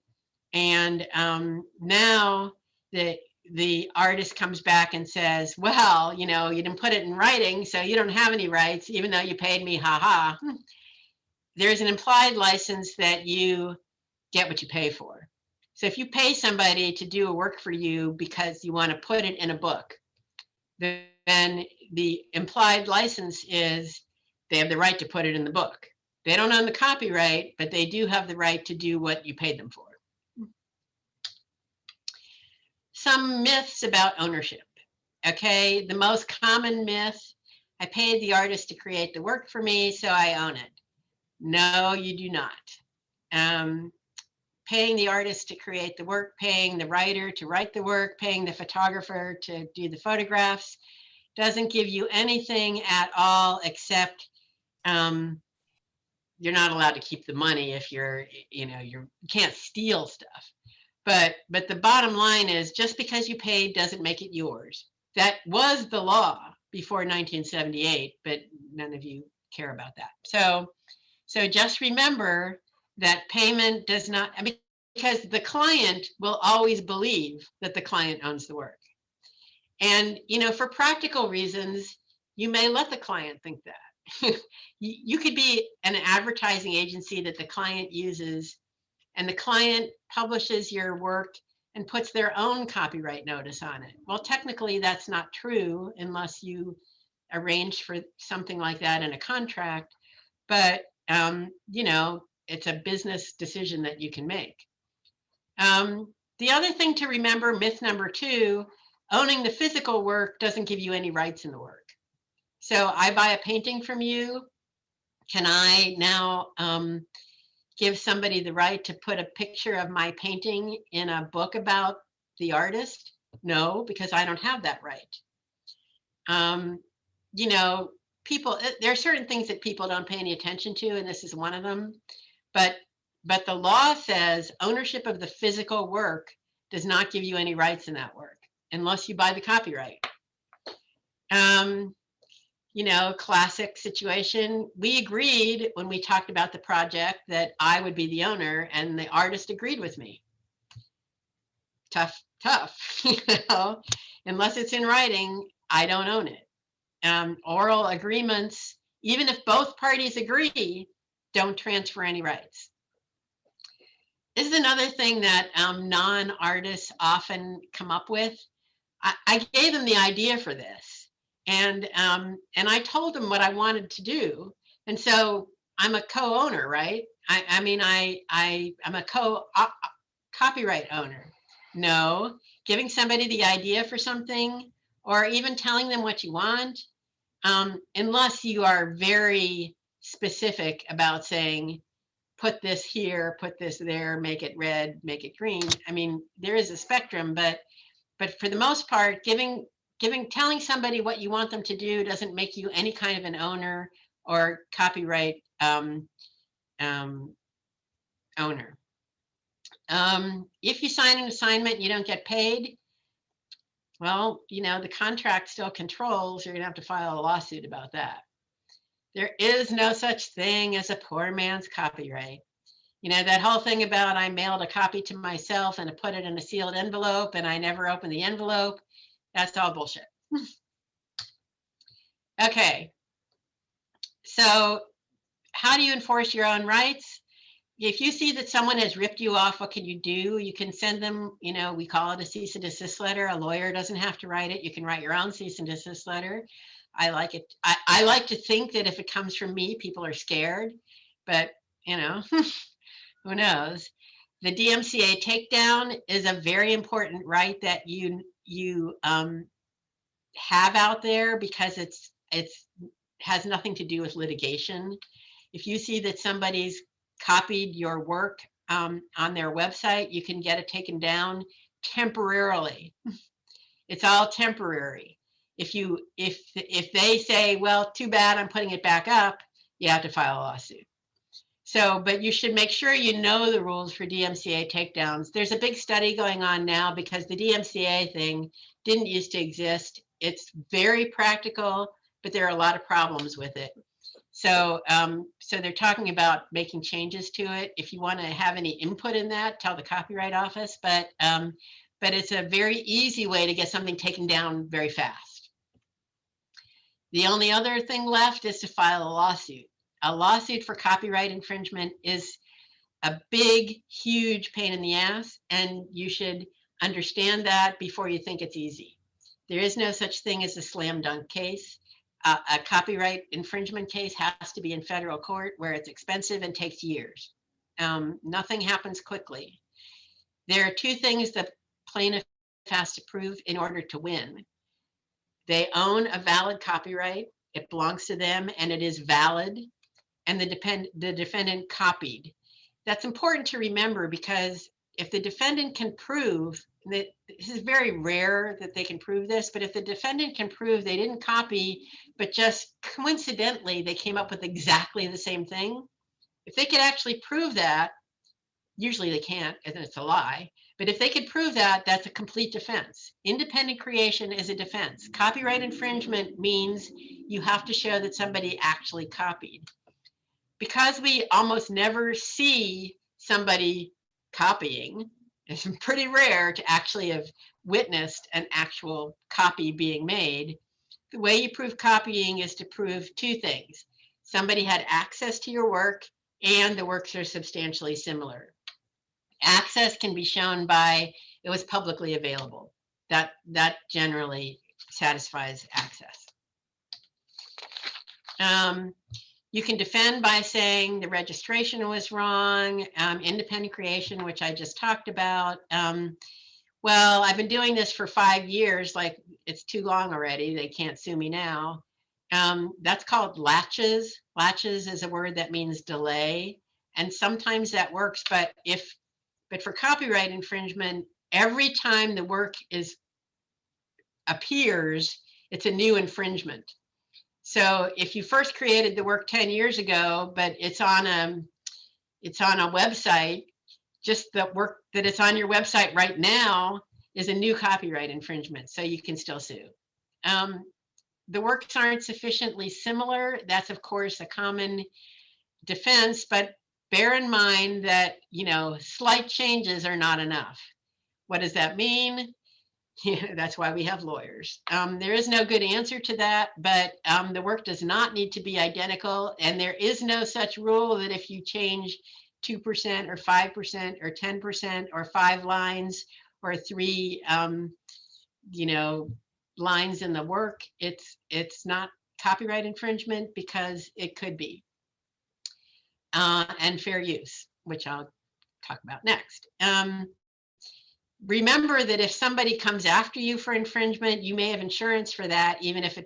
And now the artist comes back and says, well, you know, you didn't put it in writing, so you don't have any rights, even though you paid me, haha. There's an implied license that you get what you pay for. So if you pay somebody to do a work for you because you want to put it in a book, then the implied license is they have the right to put it in the book. They don't own the copyright, but they do have the right to do what you paid them for. Some myths about ownership. Okay, the most common myth, I paid the artist to create the work for me, so I own it. No, you do not. Paying the artist to create the work, paying the writer to write the work, paying the photographer to do the photographs doesn't give you anything at all, except you're not allowed to keep the money if you can't steal stuff. But the bottom line is, just because you paid doesn't make it yours. That was the law before 1978, but none of you care about that. So just remember that payment does not, because the client will always believe that the client owns the work. And, for practical reasons, you may let the client think that. You could be an advertising agency that the client uses, and the client publishes your work and puts their own copyright notice on it. Well, technically, that's not true unless you arrange for something like that in a contract. But, it's a business decision that you can make. The other thing to remember, myth number 2, owning the physical work doesn't give you any rights in the work. So I buy a painting from you. Can I now give somebody the right to put a picture of my painting in a book about the artist? No, because I don't have that right. People, there are certain things that people don't pay any attention to, and this is one of them. But the law says ownership of the physical work does not give you any rights in that work unless you buy the copyright. Classic situation. We agreed when we talked about the project that I would be the owner, and the artist agreed with me. Tough. Unless it's in writing, I don't own it. Oral agreements, even if both parties agree, don't transfer any rights. This is another thing that non-artists often come up with. I gave them the idea for this, and I told them what I wanted to do, and so I'm a co-owner, right? I'm a copyright owner. No, giving somebody the idea for something, or even telling them what you want, unless you are very specific about saying, put this here, put this there, make it red, make it green. There is a spectrum, but for the most part, telling somebody what you want them to do doesn't make you any kind of an owner or copyright owner. If you sign an assignment and you don't get paid, well, the contract still controls. You're going to have to file a lawsuit about that. There is no such thing as a poor man's copyright. That whole thing about I mailed a copy to myself and I put it in a sealed envelope and I never opened the envelope, that's all bullshit. Okay. So how do you enforce your own rights? If you see that someone has ripped you off, what can you do? You can send them, we call it a cease and desist letter. A lawyer doesn't have to write it. You can write your own cease and desist letter. I like it. I like to think that if it comes from me, people are scared, but who knows? The DMCA takedown is a very important right that you have out there, because it's has nothing to do with litigation. If you see that somebody's copied your work on their website, you can get it taken down temporarily. It's all temporary. If they say, well, too bad, I'm putting it back up, you have to file a lawsuit. So, but you should make sure you know the rules for DMCA takedowns. There's a big study going on now because the DMCA thing didn't used to exist. It's very practical, but there are a lot of problems with it. So, so they're talking about making changes to it. If you want to have any input in that, tell the Copyright Office. But it's a very easy way to get something taken down very fast. The only other thing left is to file a lawsuit. A lawsuit for copyright infringement is a big, huge pain in the ass, and you should understand that before you think it's easy. There is no such thing as a slam dunk case. A copyright infringement case has to be in federal court where it's expensive and takes years. Nothing happens quickly. There are two things the plaintiff has to prove in order to win. They own a valid copyright, it belongs to them, and it is valid, and the defendant copied. That's important to remember because if the defendant can prove that, this is very rare that they can prove this, but if the defendant can prove they didn't copy, but just coincidentally they came up with exactly the same thing, if they could actually prove that, usually they can't, and it's a lie, but if they could prove that, that's a complete defense. Independent creation is a defense. Copyright infringement means you have to show that somebody actually copied. Because we almost never see somebody copying, it's pretty rare to actually have witnessed an actual copy being made. The way you prove copying is to prove two things. Somebody had access to your work and the works are substantially similar. Access can be shown by it was publicly available. That generally satisfies access. You can defend by saying the registration was wrong, independent creation, which I just talked about. Well, I've been doing this for 5 years, like it's too long already, they can't sue me now. That's called latches. Latches is a word that means delay, and sometimes that works, but for copyright infringement, every time the work appears, it's a new infringement. So if you first created the work 10 years ago, but it's on a website, just the work that it's on your website right now is a new copyright infringement, so you can still sue. The works aren't sufficiently similar. That's of course a common defense, but bear in mind that, slight changes are not enough. What does that mean? That's why we have lawyers. There is no good answer to that, but the work does not need to be identical. And there is no such rule that if you change 2% or 5% or 10% or 5 lines or 3, lines in the work, it's not copyright infringement because it could be. And fair use, which I'll talk about next. Remember that if somebody comes after you for infringement, you may have insurance for that, even if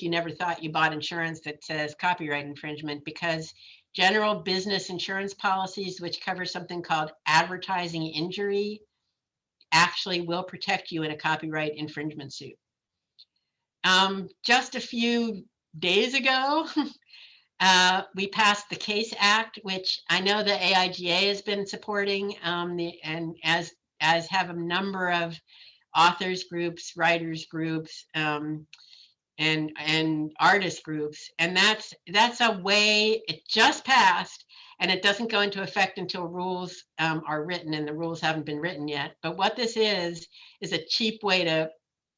you never thought you bought insurance that says copyright infringement, because general business insurance policies, which cover something called advertising injury, actually will protect you in a copyright infringement suit. Just a few days ago, we passed the Case Act, which I know the AIGA has been supporting, and as have a number of authors groups, writers groups, and artist groups. And that's a way, it just passed, and it doesn't go into effect until rules are written, and the rules haven't been written yet. But what this is a cheap way to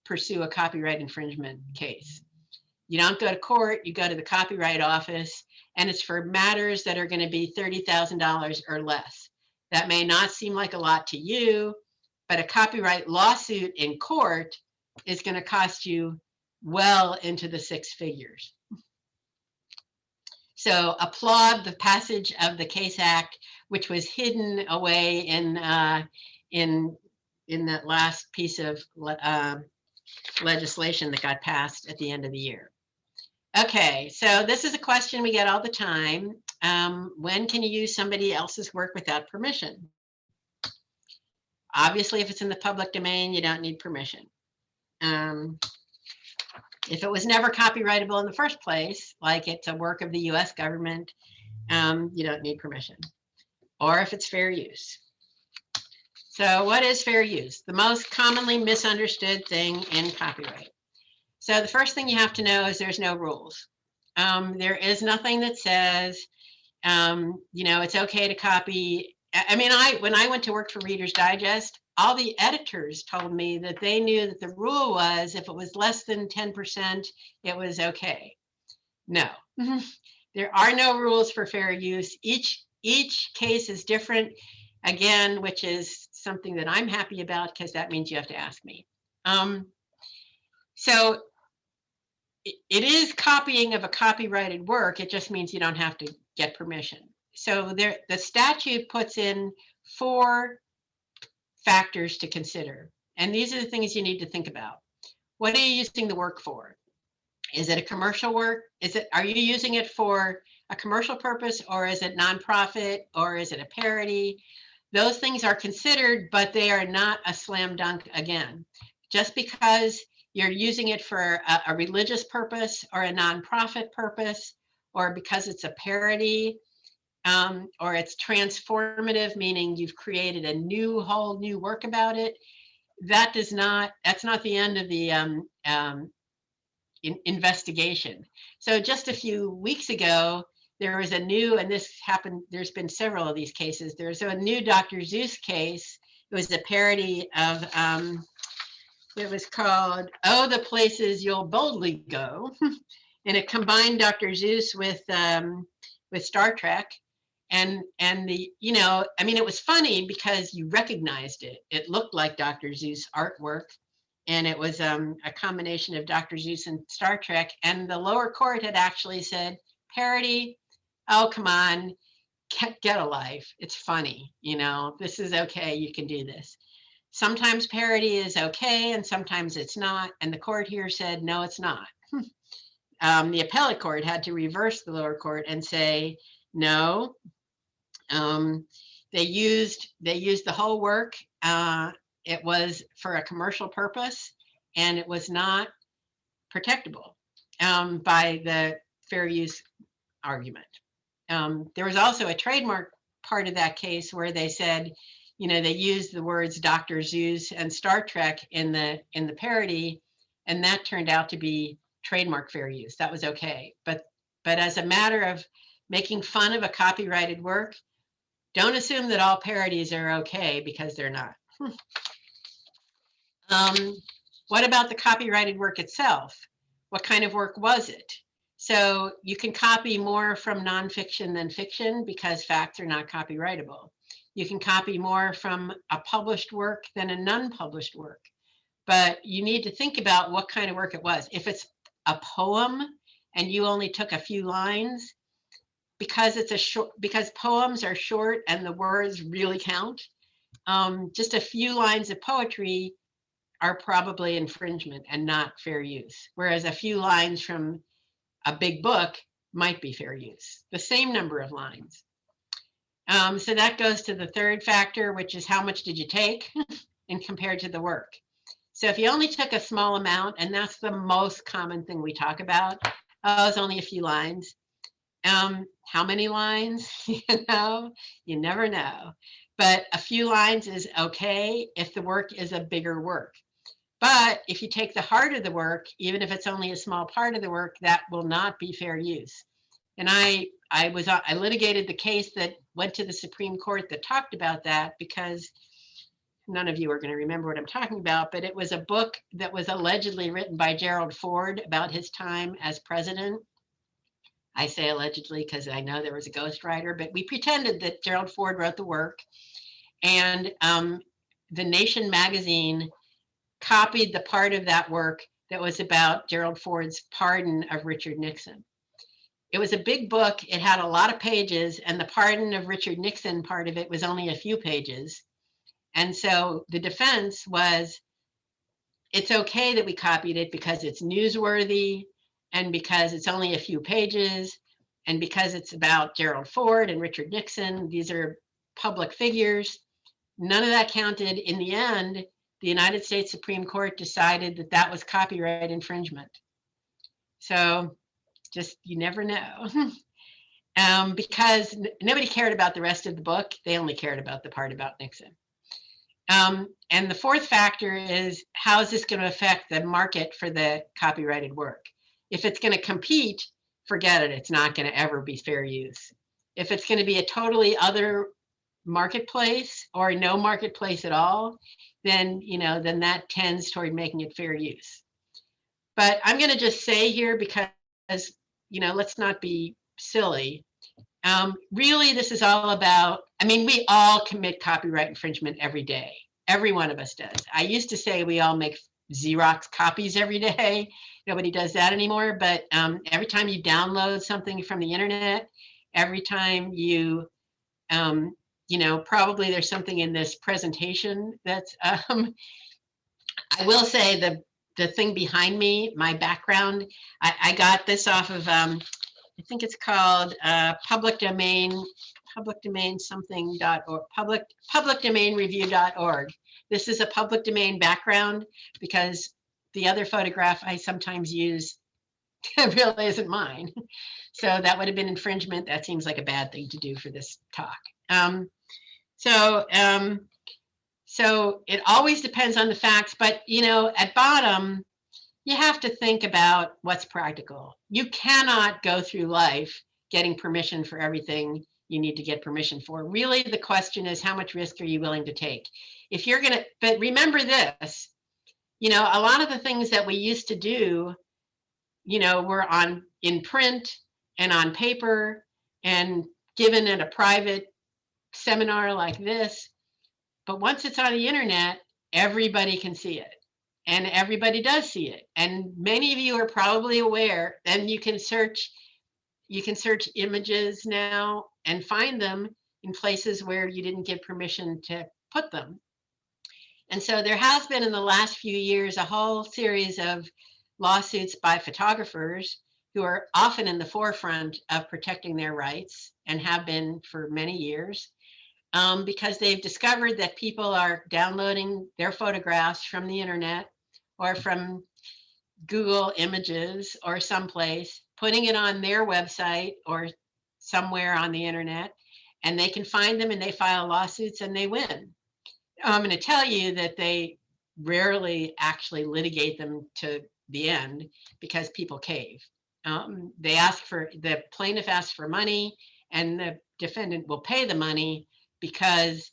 pursue a copyright infringement case. You don't go to court, you go to the Copyright Office, and it's for matters that are going to be $30,000 or less. That may not seem like a lot to you, but a copyright lawsuit in court is going to cost you well into the 6 figures. So applaud the passage of the Case Act, which was hidden away in that last piece of legislation that got passed at the end of the year. Okay, so this is a question we get all the time. When can you use somebody else's work without permission? Obviously, if it's in the public domain, you don't need permission. If it was never copyrightable in the first place, like it's a work of the US government, you don't need permission. Or if it's fair use. So what is fair use? The most commonly misunderstood thing in copyright. So the first thing you have to know is there's no rules. There is nothing that says, it's okay to copy. I mean, when I went to work for Reader's Digest, all the editors told me that they knew that the rule was if it was less than 10%, it was okay. No, there are no rules for fair use. Each case is different, again, which is something that I'm happy about because that means you have to ask me. So it is copying of a copyrighted work. It just means you don't have to get permission. So the statute puts in 4 factors to consider. And these are the things you need to think about. What are you using the work for? Is it a commercial work? Are you using it for a commercial purpose, or is it nonprofit, or is it a parody? Those things are considered, but they are not a slam dunk again. Just because you're using it for a religious purpose or a nonprofit purpose, or because it's a parody, or it's transformative, meaning you've created a whole new work about it, that's not the end of the investigation. So just a few weeks ago, there was and this happened, there's been several of these cases. There's a new Dr. Seuss case. It was a parody of, it was called, Oh, the Places You'll Boldly Go. And it combined Dr. Seuss with Star Trek. And it was funny because you recognized it. It looked like Dr. Seuss artwork. And it was a combination of Dr. Seuss and Star Trek. And the lower court had actually said, parody, oh, come on, get a life. It's funny, this is okay, you can do this. Sometimes parody is okay, and sometimes it's not. And the court here said, no, it's not. The appellate court had to reverse the lower court and say, no, they used the whole work. It was for a commercial purpose, and it was not protectable by the fair use argument. There was also a trademark part of that case where they said, they used the words Dr. Seuss and Star Trek in the parody, and that turned out to be trademark fair use. That was okay. But as a matter of making fun of a copyrighted work, don't assume that all parodies are okay, because they're not. What about the copyrighted work itself? What kind of work was it? So you can copy more from nonfiction than fiction because facts are not copyrightable. You can copy more from a published work than a non-published work. But you need to think about what kind of work it was. If it's a poem and you only took a few lines, because poems are short and the words really count, just a few lines of poetry are probably infringement and not fair use. Whereas a few lines from a big book might be fair use, the same number of lines. So that goes to the third factor, which is how much did you take and compared to the work. So if you only took a small amount, and that's the most common thing we talk about, it's only a few lines. How many lines? You never know. But a few lines is okay if the work is a bigger work. But if you take the heart of the work, even if it's only a small part of the work, that will not be fair use. And I litigated the case that went to the Supreme Court that talked about that, because none of you are going to remember what I'm talking about, but it was a book that was allegedly written by Gerald Ford about his time as president. I say allegedly because I know there was a ghostwriter, but we pretended that Gerald Ford wrote the work. And the Nation magazine copied the part of that work that was about Gerald Ford's pardon of Richard Nixon. It was a big book. It had a lot of pages, and the pardon of Richard Nixon part of it was only a few pages. And so the defense was, it's okay that we copied it because it's newsworthy, and because it's only a few pages, and because it's about Gerald Ford and Richard Nixon. These are public figures. None of that counted. In the end, the United States Supreme Court decided that that was copyright infringement. So just, you never know. Because nobody cared about the rest of the book. They only cared about the part about Nixon. And the fourth factor is, how is this going to affect the market for the copyrighted work? If it's going to compete, forget it. It's not going to ever be fair use. If it's going to be a totally other marketplace or no marketplace at all, then, then that tends toward making it fair use. But I'm going to just say here, because, let's not be silly. Really, this is all about, we all commit copyright infringement every day. Every one of us does. I used to say we all make Xerox copies every day. Nobody does that anymore. But every time you download something from the internet, every time you, probably there's something in this presentation that's, I will say the thing behind me, my background, I got this off of, I think it's called public domain something.org, publicdomainreview.org. This is a public domain background because the other photograph I sometimes use really isn't mine. So that would have been infringement. That seems like a bad thing to do for this talk. So it always depends on the facts, but at bottom, you have to think about what's practical. You cannot go through life getting permission for everything you need to get permission for. Really, the question is, how much risk are you willing to take? If you're gonna, but remember this, a lot of the things that we used to do, were in print and on paper and given at a private seminar like this. But once it's on the internet, everybody can see it. And everybody does see it. And many of you are probably aware, and you can search images now and find them in places where you didn't give permission to put them. And so there has been in the last few years a whole series of lawsuits by photographers who are often in the forefront of protecting their rights and have been for many years. Because they've discovered that people are downloading their photographs from the internet or from Google Images or someplace, putting it on their website or somewhere on the internet, and they can find them and they file lawsuits and they win. I'm going to tell you that they rarely actually litigate them to the end because people cave. The plaintiff asks for money and the defendant will pay the money, because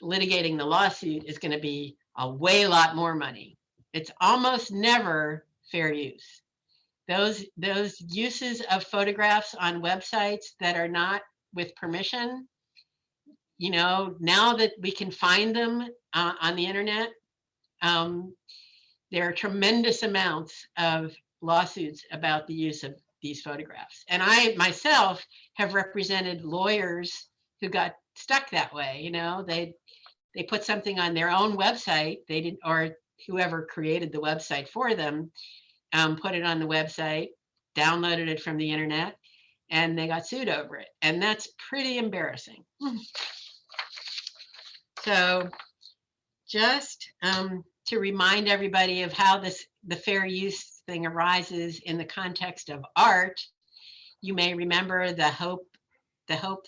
litigating the lawsuit is going to be a lot more money. It's almost never fair use. Those uses of photographs on websites that are not with permission, now that we can find them on the internet, there are tremendous amounts of lawsuits about the use of these photographs. And I myself have represented lawyers who got stuck that way. They put something on their own website, they didn't, or whoever created the website for them, put it on the website, downloaded it from the internet, and they got sued over it. And that's pretty embarrassing. So just to remind everybody of how the fair use thing arises in the context of art, you may remember the hope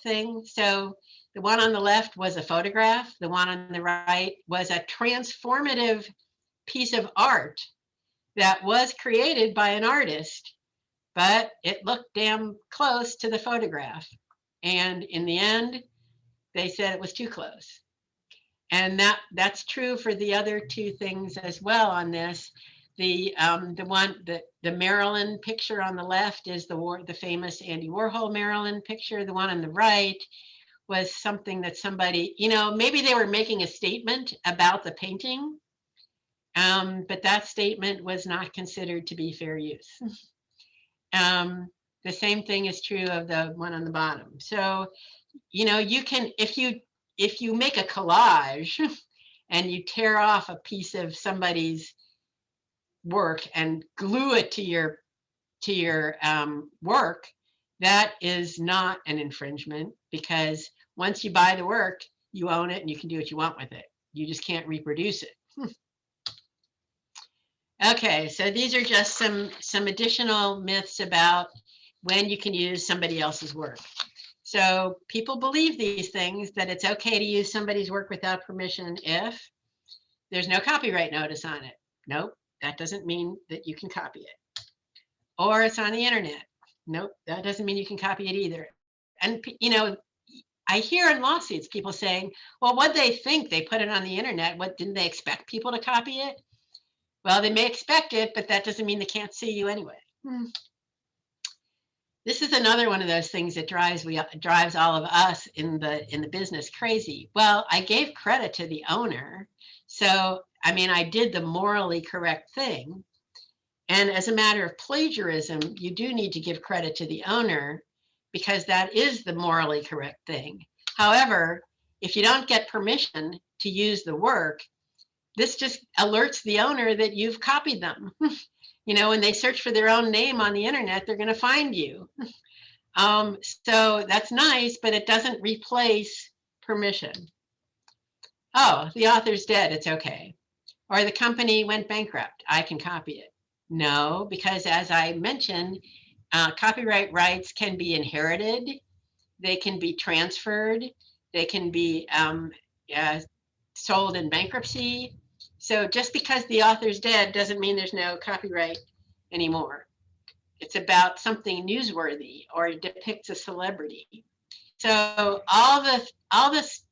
thing. So the one on the left was a photograph. The one on the right was a transformative piece of art that was created by an artist, but it looked damn close to the photograph. And in the end, they said it was too close. And that's true for the other two things as well on this. The Marilyn picture on the left is the famous Andy Warhol Marilyn picture. The one on the right was something that somebody, maybe they were making a statement about the painting, but that statement was not considered to be fair use. The same thing is true of the one on the bottom. So, you can, if you make a collage and you tear off a piece of somebody's work and glue it to your work, that is not an infringement, because once you buy the work, You own it and you can do what you want with it. You just can't reproduce it. Okay, so these are just some additional myths about when you can use somebody else's work. So people believe these things, that it's okay to use somebody's work without permission if there's no copyright notice on it. Nope, that doesn't mean that you can copy it. Or it's on the internet. Nope, that doesn't mean you can copy it either. And I hear in lawsuits people saying, well, what they think, they put it on the internet. What, didn't they expect people to copy it? Well, they may expect it, but that doesn't mean they can't sue you anyway. This is another one of those things that drives all of us in the business crazy. Well, I gave credit to the owner, so I mean, I did the morally correct thing. And as a matter of plagiarism, you do need to give credit to the owner because that is the morally correct thing. However, if you don't get permission to use the work, this just alerts the owner that you've copied them. When they search for their own name on the internet, they're going to find you. So that's nice, but it doesn't replace permission. Oh, the author's dead, it's okay. Or the company went bankrupt, I can copy it. No, because as I mentioned, copyright rights can be inherited, they can be transferred, they can be sold in bankruptcy. So just because the author's dead doesn't mean there's no copyright anymore. It's about something newsworthy or it depicts a celebrity. So all this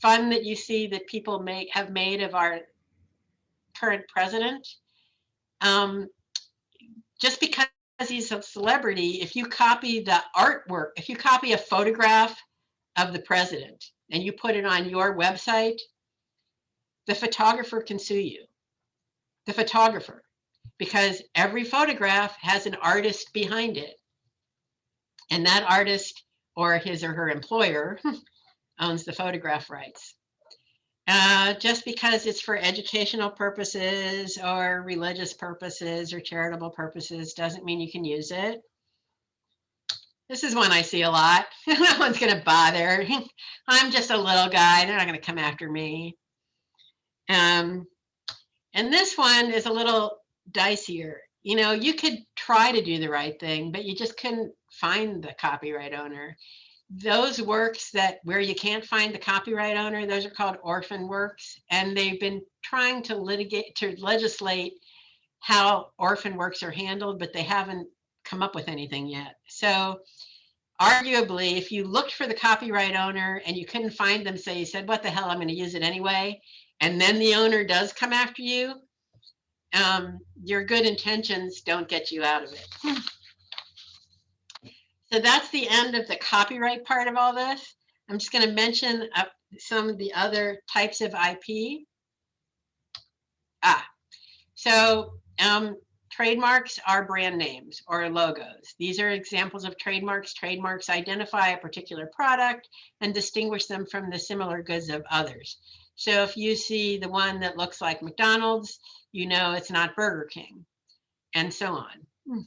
fun that you see that people have made of our current president, just because he's a celebrity, if you copy the artwork, if you copy a photograph of the president and you put it on your website, the photographer can sue you. The photographer, because every photograph has an artist behind it. And that artist or his or her employer owns the photograph rights. Just because it's for educational purposes or religious purposes or charitable purposes doesn't mean you can use it. This is one I see a lot. No one's going to bother. I'm just a little guy. They're not going to come after me. And this one is a little dicier. You could try to do the right thing, but you just couldn't find the copyright owner. Those works where you can't find the copyright owner, those are called orphan works. And they've been trying to legislate how orphan works are handled, but they haven't come up with anything yet. So arguably, if you looked for the copyright owner and you couldn't find them, so you said, what the hell, I'm going to use it anyway, and then the owner does come after you, your good intentions don't get you out of it. So that's the end of the copyright part of all this. I'm just going to mention some of the other types of IP. So trademarks are brand names or logos. These are examples of trademarks. Trademarks identify a particular product and distinguish them from the similar goods of others. So if you see the one that looks like McDonald's, you know it's not Burger King, and so on.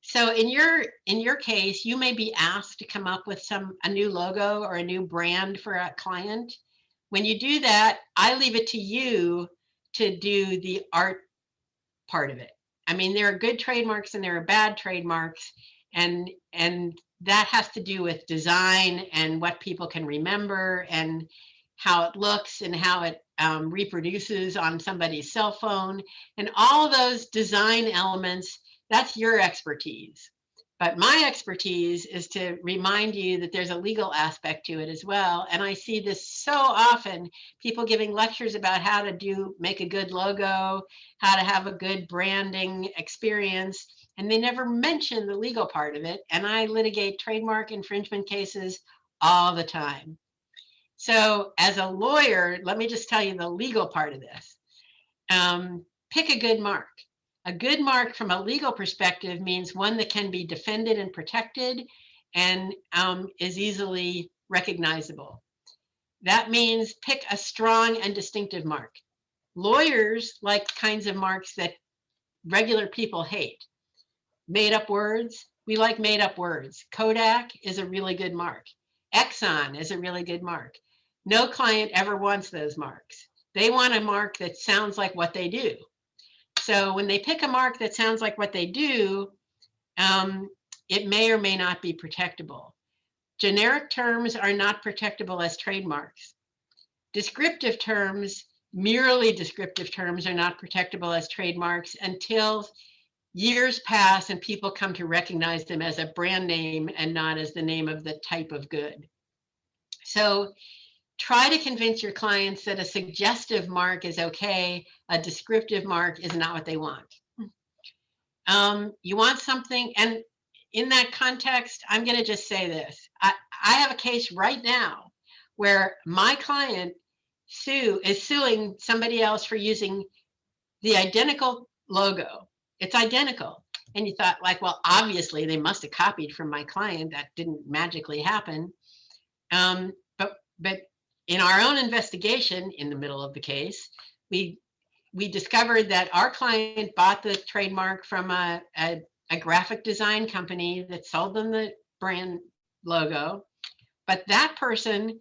So in your case, you may be asked to come up with a new logo or a new brand for a client. When you do that, I leave it to you to do the art part of it. I mean, there are good trademarks and there are bad trademarks, and that has to do with design and what people can remember and how it looks and how it reproduces on somebody's cell phone, and all those design elements. That's your expertise. But my expertise is to remind you that there's a legal aspect to it as well. And I see this so often, people giving lectures about how to make a good logo, how to have a good branding experience, and they never mention the legal part of it. And I litigate trademark infringement cases all the time. So as a lawyer, let me just tell you the legal part of this. Pick a good mark. A good mark from a legal perspective means one that can be defended and protected and is easily recognizable. That means pick a strong and distinctive mark. Lawyers like kinds of marks that regular people hate. Made up words, we like made up words. Kodak is a really good mark. Exxon is a really good mark. No client ever wants those marks. They want a mark that sounds like what they do. So when they pick a mark that sounds like what they do, it may or may not be protectable. Generic terms are not protectable as trademarks. Descriptive terms, merely descriptive terms, are not protectable as trademarks until years pass and people come to recognize them as a brand name and not as the name of the type of good. So try to convince your clients that a suggestive mark is okay, a descriptive mark is not what they want. You want something, and in that context, I'm going to just say this. I have a case right now where my client is suing somebody else for using the identical logo. It's identical. And you thought, like, well, obviously they must have copied from my client. That didn't magically happen. But in our own investigation, in the middle of the case, we discovered that our client bought the trademark from a graphic design company that sold them the brand logo, but that person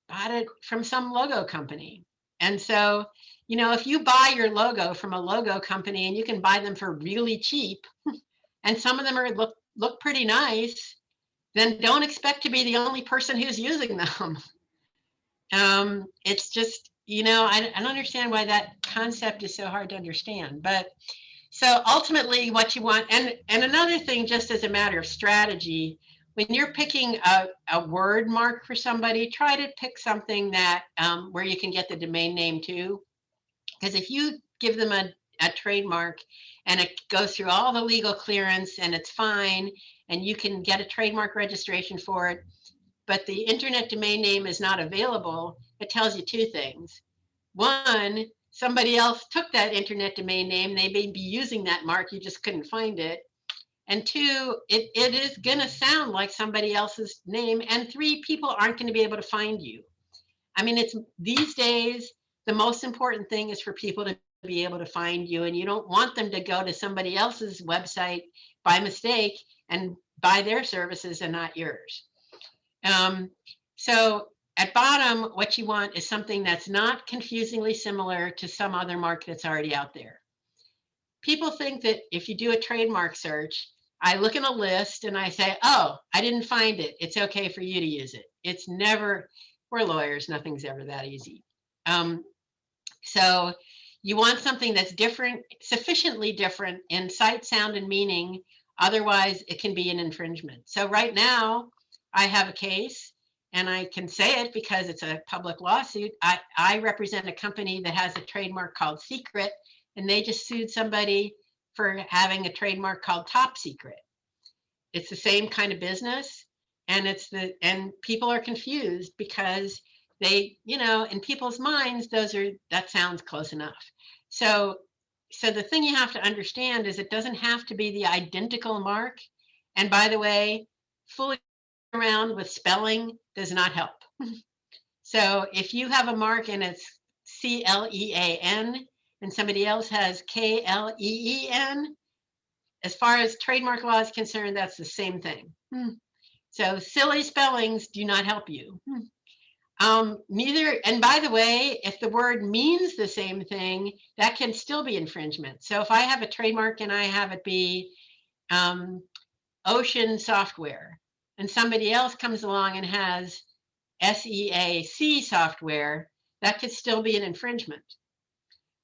bought it from some logo company. And so, if you buy your logo from a logo company and you can buy them for really cheap, and some of them look pretty nice, then don't expect to be the only person who's using them. It's just, I don't understand why that concept is so hard to understand. But so ultimately what you want, and another thing, just as a matter of strategy, when you're picking a word mark for somebody, try to pick something that where you can get the domain name too. Because if you give them a trademark and it goes through all the legal clearance and it's fine, and you can get a trademark registration for it, but the internet domain name is not available, it tells you two things. One, somebody else took that internet domain name. They may be using that mark, you just couldn't find it. And two, it is going to sound like somebody else's name. And three, people aren't going to be able to find you. I mean, it's these days, the most important thing is for people to be able to find you. And you don't want them to go to somebody else's website by mistake and buy their services and not yours. So at bottom, what you want is something that's not confusingly similar to some other mark that's already out there. People think that if you do a trademark search, I look in a list and I say, oh, I didn't find it. It's okay for you to use it. It's never, we're lawyers, nothing's ever that easy. So you want something that's different, sufficiently different in sight, sound, and meaning. Otherwise, it can be an infringement. So right now, I have a case, and I can say it because it's a public lawsuit. I represent a company that has a trademark called Secret, and they just sued somebody for having a trademark called Top Secret. It's the same kind of business, and and people are confused because they, in people's minds, that sounds close enough. So the thing you have to understand is it doesn't have to be the identical mark. And by the way, fooling around with spelling does not help. So if you have a mark and it's CLEAN and somebody else has KLEEN, as far as trademark law is concerned, that's the same thing. So silly spellings do not help you. Neither, and by the way, if the word means the same thing, that can still be infringement. So if I have a trademark and I have it be Ocean Software, and somebody else comes along and has SEAC software, that could still be an infringement.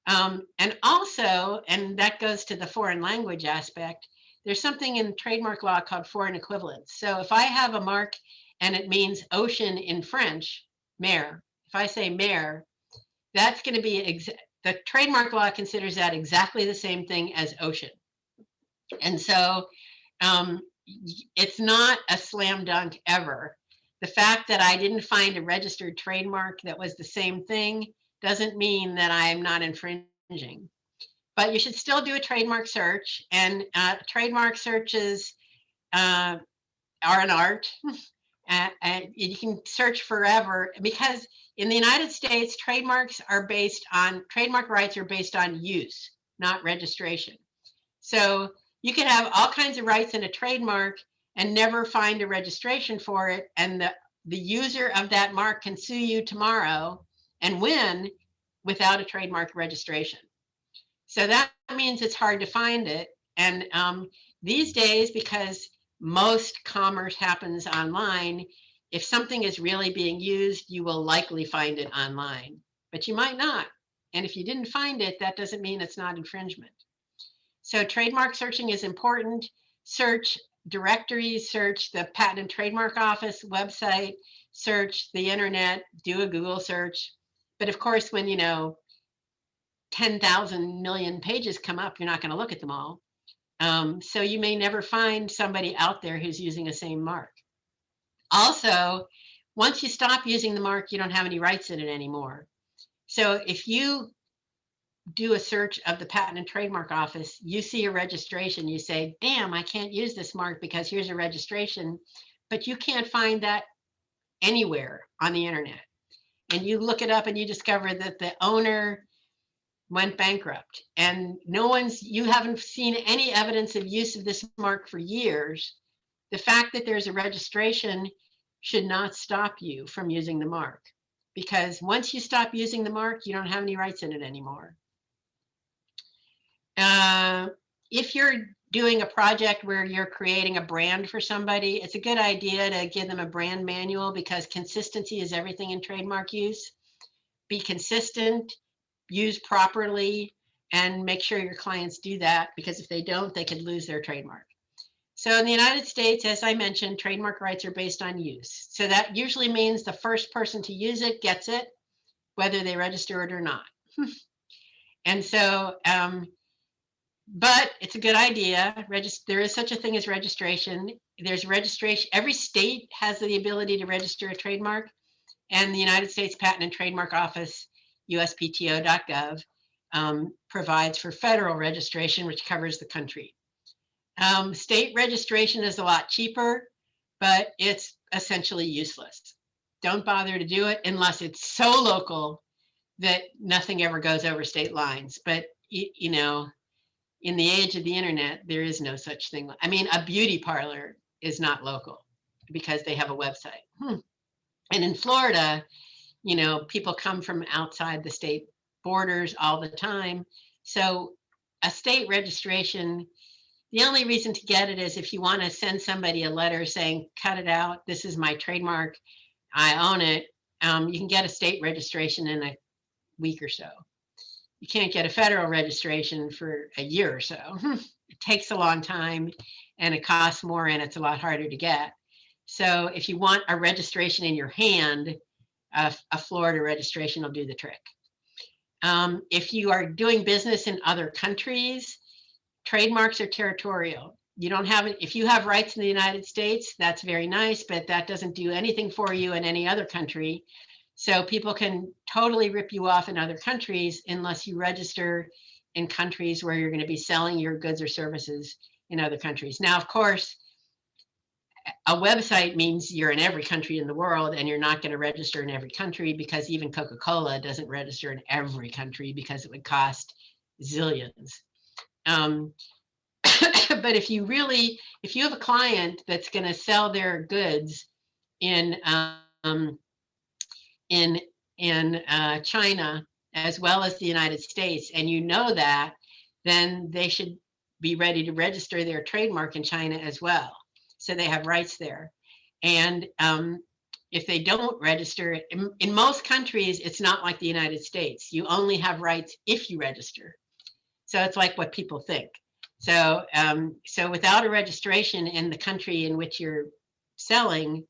And also, and that goes to the foreign language aspect, there's something in trademark law called foreign equivalence. So if I have a mark and it means ocean in French, mer, if I say mer, that's going to be, the trademark law considers that exactly the same thing as ocean. And so it's not a slam dunk ever. The fact that I didn't find a registered trademark that was the same thing doesn't mean that I'm not infringing. But you should still do a trademark search, and trademark searches are an art. And you can search forever, because in the United States, trademark rights are based on use, not registration. So you can have all kinds of rights in a trademark and never find a registration for it, and the user of that mark can sue you tomorrow and win without a trademark registration. So that means it's hard to find it. And these days, because most commerce happens online, if something is really being used, you will likely find it online, but you might not. And if you didn't find it, that doesn't mean it's not infringement. So trademark searching is important. Search directories, search the Patent and Trademark Office website, search the internet, do a Google search. But of course, when 10,000 million pages come up, you're not going to look at them all. So you may never find somebody out there who's using the same mark. Also, once you stop using the mark, you don't have any rights in it anymore. So if you do a search of the Patent and Trademark Office, you see a registration, you say, damn, I can't use this mark because here's a registration, but you can't find that anywhere on the internet. And you look it up and you discover that the owner went bankrupt and you haven't seen any evidence of use of this mark for years. The fact that there's a registration should not stop you from using the mark, because once you stop using the mark, you don't have any rights in it anymore. If you're doing a project where you're creating a brand for somebody, it's a good idea to give them a brand manual, because consistency is everything in trademark use. Be consistent, use properly, and make sure your clients do that, because if they don't, they could lose their trademark. So in the United States, as I mentioned, trademark rights are based on use. So that usually means the first person to use it gets it, whether they register it or not. And so, but it's a good idea. There is such a thing as registration. There's registration. Every state has the ability to register a trademark, and the United States Patent and Trademark Office, uspto.gov, provides for federal registration, which covers the country. State registration is a lot cheaper, but it's essentially useless. Don't bother to do it unless it's so local that nothing ever goes over state lines. But, in the age of the internet, there is no such thing. I mean, a beauty parlor is not local because they have a website. And in Florida, people come from outside the state borders all the time. So a state registration, the only reason to get it is if you want to send somebody a letter saying, cut it out, this is my trademark, I own it. You can get a state registration in a week or so. You can't get a federal registration for a year or so. It takes a long time and it costs more and it's a lot harder to get. So if you want a registration in your hand, a Florida registration will do the trick. If you are doing business in other countries, trademarks are territorial. You don't have it. If you have rights in the United States, that's very nice, but that doesn't do anything for you in any other country. So people can totally rip you off in other countries unless you register in countries where you're going to be selling your goods or services in other countries. Now, of course, a website means you're in every country in the world, and you're not going to register in every country, because even Coca-Cola doesn't register in every country because it would cost zillions. But if you have a client that's going to sell their goods in China as well as the United States, and you know that, then they should be ready to register their trademark in China as well. So they have rights there. And if they don't register, in most countries, it's not like the United States. You only have rights if you register. So it's like what people think. So, so without a registration in the country in which you're selling,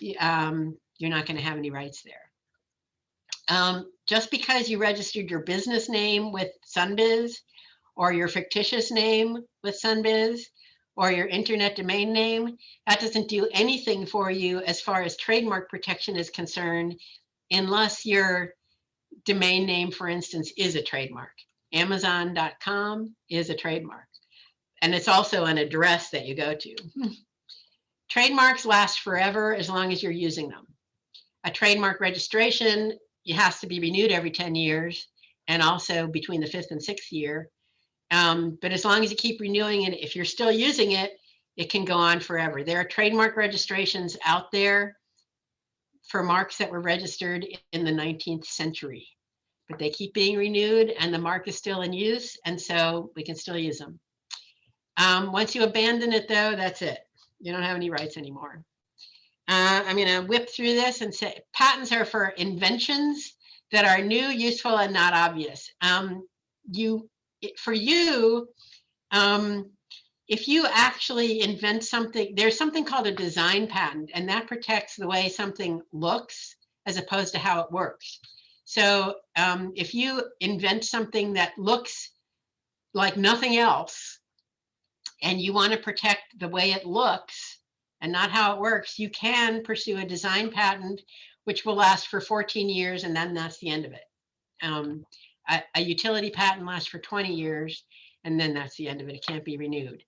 you're not going to have any rights there. Just because you registered your business name with Sunbiz, or your fictitious name with Sunbiz, or your internet domain name, that doesn't do anything for you as far as trademark protection is concerned, unless your domain name, for instance, is a trademark. Amazon.com is a trademark, and it's also an address that you go to. Trademarks last forever as long as you're using them. A trademark registration, it has to be renewed every 10 years, and also between the 5th and 6th year. But as long as you keep renewing it, if you're still using it, it can go on forever. There are trademark registrations out there for marks that were registered in the 19th century, but they keep being renewed and the mark is still in use. And so we can still use them. Once you abandon it though, that's it. You don't have any rights anymore. I'm going to whip through this and say patents are for inventions that are new, useful, and not obvious. If you actually invent something, there's something called a design patent, and that protects the way something looks as opposed to how it works. So if you invent something that looks like nothing else, and you want to protect the way it looks and not how it works, you can pursue a design patent, which will last for 14 years, and then that's the end of it. A utility patent lasts for 20 years, and then that's the end of it. It can't be renewed.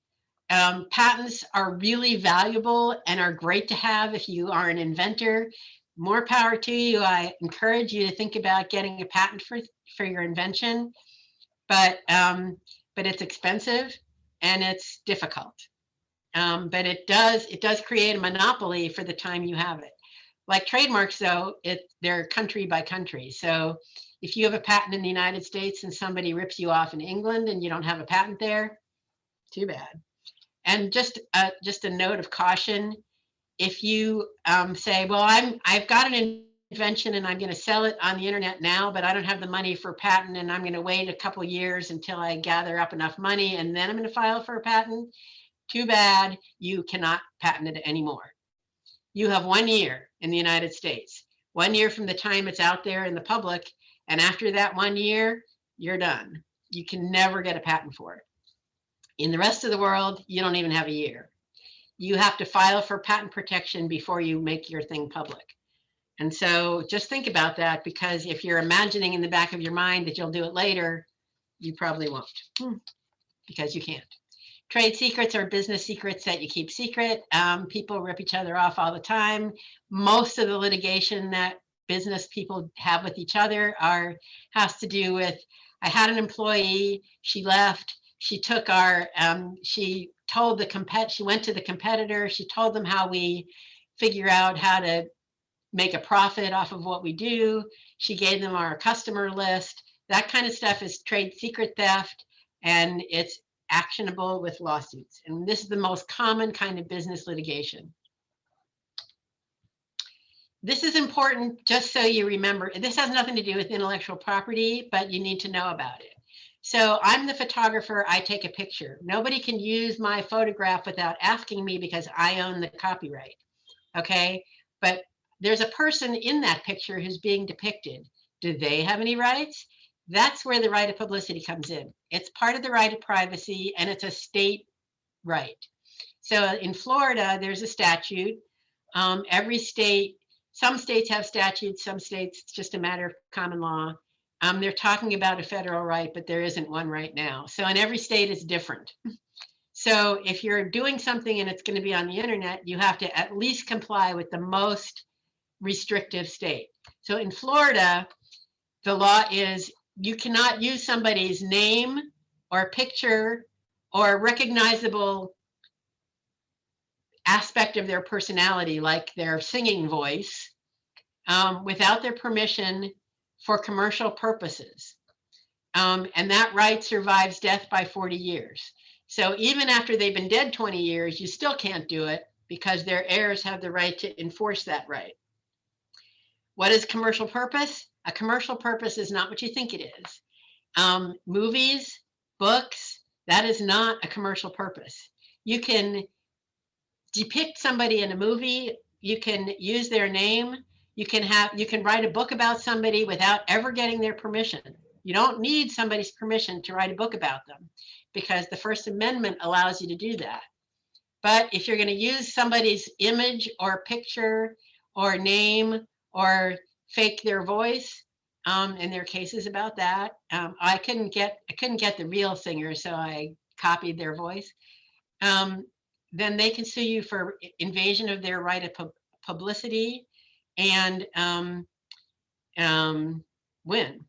Patents are really valuable and are great to have if you are an inventor. More power to you. I encourage you to think about getting a patent for your invention, but it's expensive and it's difficult. But it does create a monopoly for the time you have it. Like trademarks, though, they're country by country. So if you have a patent in the United States and somebody rips you off in England and you don't have a patent there, too bad. And just a note of caution: if you say, "Well, I've got an invention and I'm going to sell it on the internet now, but I don't have the money for a patent, and I'm going to wait a couple years until I gather up enough money, and then I'm going to file for a patent," too bad. You cannot patent it anymore. You have 1 year in the United States, 1 year from the time it's out there in the public, and after that 1 year, you're done. You can never get a patent for it. In the rest of the world, you don't even have a year. You have to file for patent protection before you make your thing public. And so just think about that, because if you're imagining in the back of your mind that you'll do it later, you probably won't, because you can't. Trade secrets are business secrets that you keep secret. People rip each other off all the time. Most of the litigation that business people have with each other has to do with, I had an employee, she left, she took our, she went to the competitor, she told them how we figure out how to make a profit off of what we do. She gave them our customer list. That kind of stuff is trade secret theft, and it's actionable with lawsuits. And this is the most common kind of business litigation. This is important just so you remember. This has nothing to do with intellectual property, but you need to know about it. So I'm the photographer, I take a picture. Nobody can use my photograph without asking me because I own the copyright, okay? But there's a person in that picture who's being depicted. Do they have any rights? That's where the right of publicity comes in. It's part of the right of privacy, and it's a state right. So in Florida, there's a statute. Every state, some states have statutes, some states it's just a matter of common law. They're talking about a federal right, but there isn't one right now. So in every state it's different. So if you're doing something and it's going to be on the internet, you have to at least comply with the most restrictive state. So in Florida, the law is you cannot use somebody's name or picture or recognizable aspect of their personality, like their singing voice, without their permission for commercial purposes. And that right survives death by 40 years. So even after they've been dead 20 years, you still can't do it because their heirs have the right to enforce that right. What is commercial purpose? A commercial purpose is not what you think it is. Movies, books, that is not a commercial purpose. You can depict somebody in a movie, you can use their name, you can write a book about somebody without ever getting their permission. You don't need somebody's permission to write a book about them because the First Amendment allows you to do that. But if you're going to use somebody's image or picture or name or fake their voice, and there are cases about that. I couldn't get the real singer, so I copied their voice. Then they can sue you for invasion of their right of publicity and win.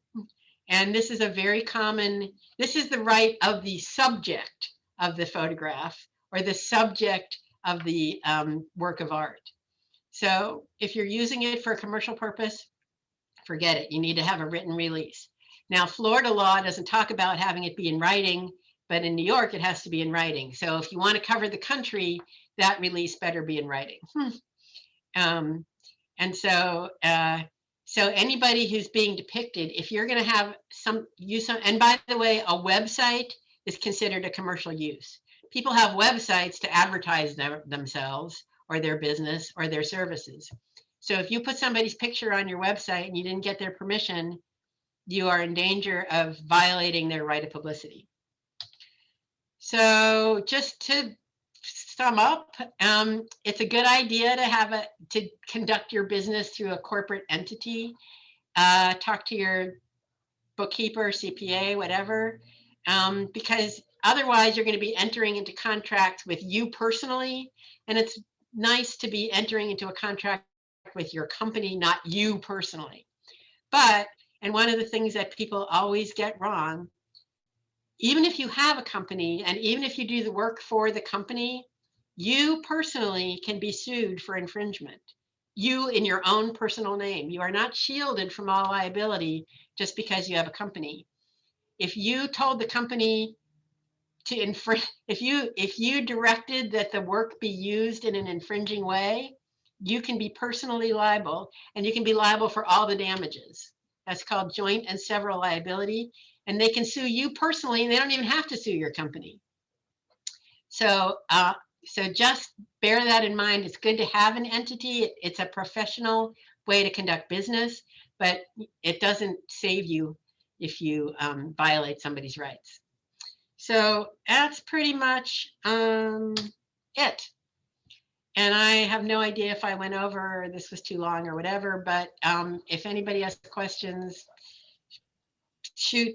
And this is a very common, this is the right of the subject of the photograph or the subject of the work of art. So if you're using it for a commercial purpose, forget it. You need to have a written release. Now, Florida law doesn't talk about having it be in writing, but in New York, it has to be in writing. So if you want to cover the country, that release better be in writing. And so, so anybody who's being depicted, if you're going to have use some, and by the way, a website is considered a commercial use. People have websites to advertise themselves or their business or their services. So if you put somebody's picture on your website and you didn't get their permission, you are in danger of violating their right of publicity. So just to sum up, it's a good idea to conduct your business through a corporate entity. Talk to your bookkeeper, CPA, whatever, because otherwise you're going to be entering into contracts with you personally, and it's nice to be entering into a contract with your company, not you personally. But, and one of the things that people always get wrong, even if you have a company and even if you do the work for the company, you personally can be sued for infringement. You in your own personal name. You are not shielded from all liability just because you have a company. If you told the company to infringe, if you directed that the work be used in an infringing way, you can be personally liable, and you can be liable for all the damages. That's called joint and several liability, and they can sue you personally, and they don't even have to sue your company. So, so just bear that in mind. It's good to have an entity. It's a professional way to conduct business, but it doesn't save you if you violate somebody's rights. So that's pretty much it. And I have no idea if I went over or this was too long or whatever, but if anybody has questions, shoot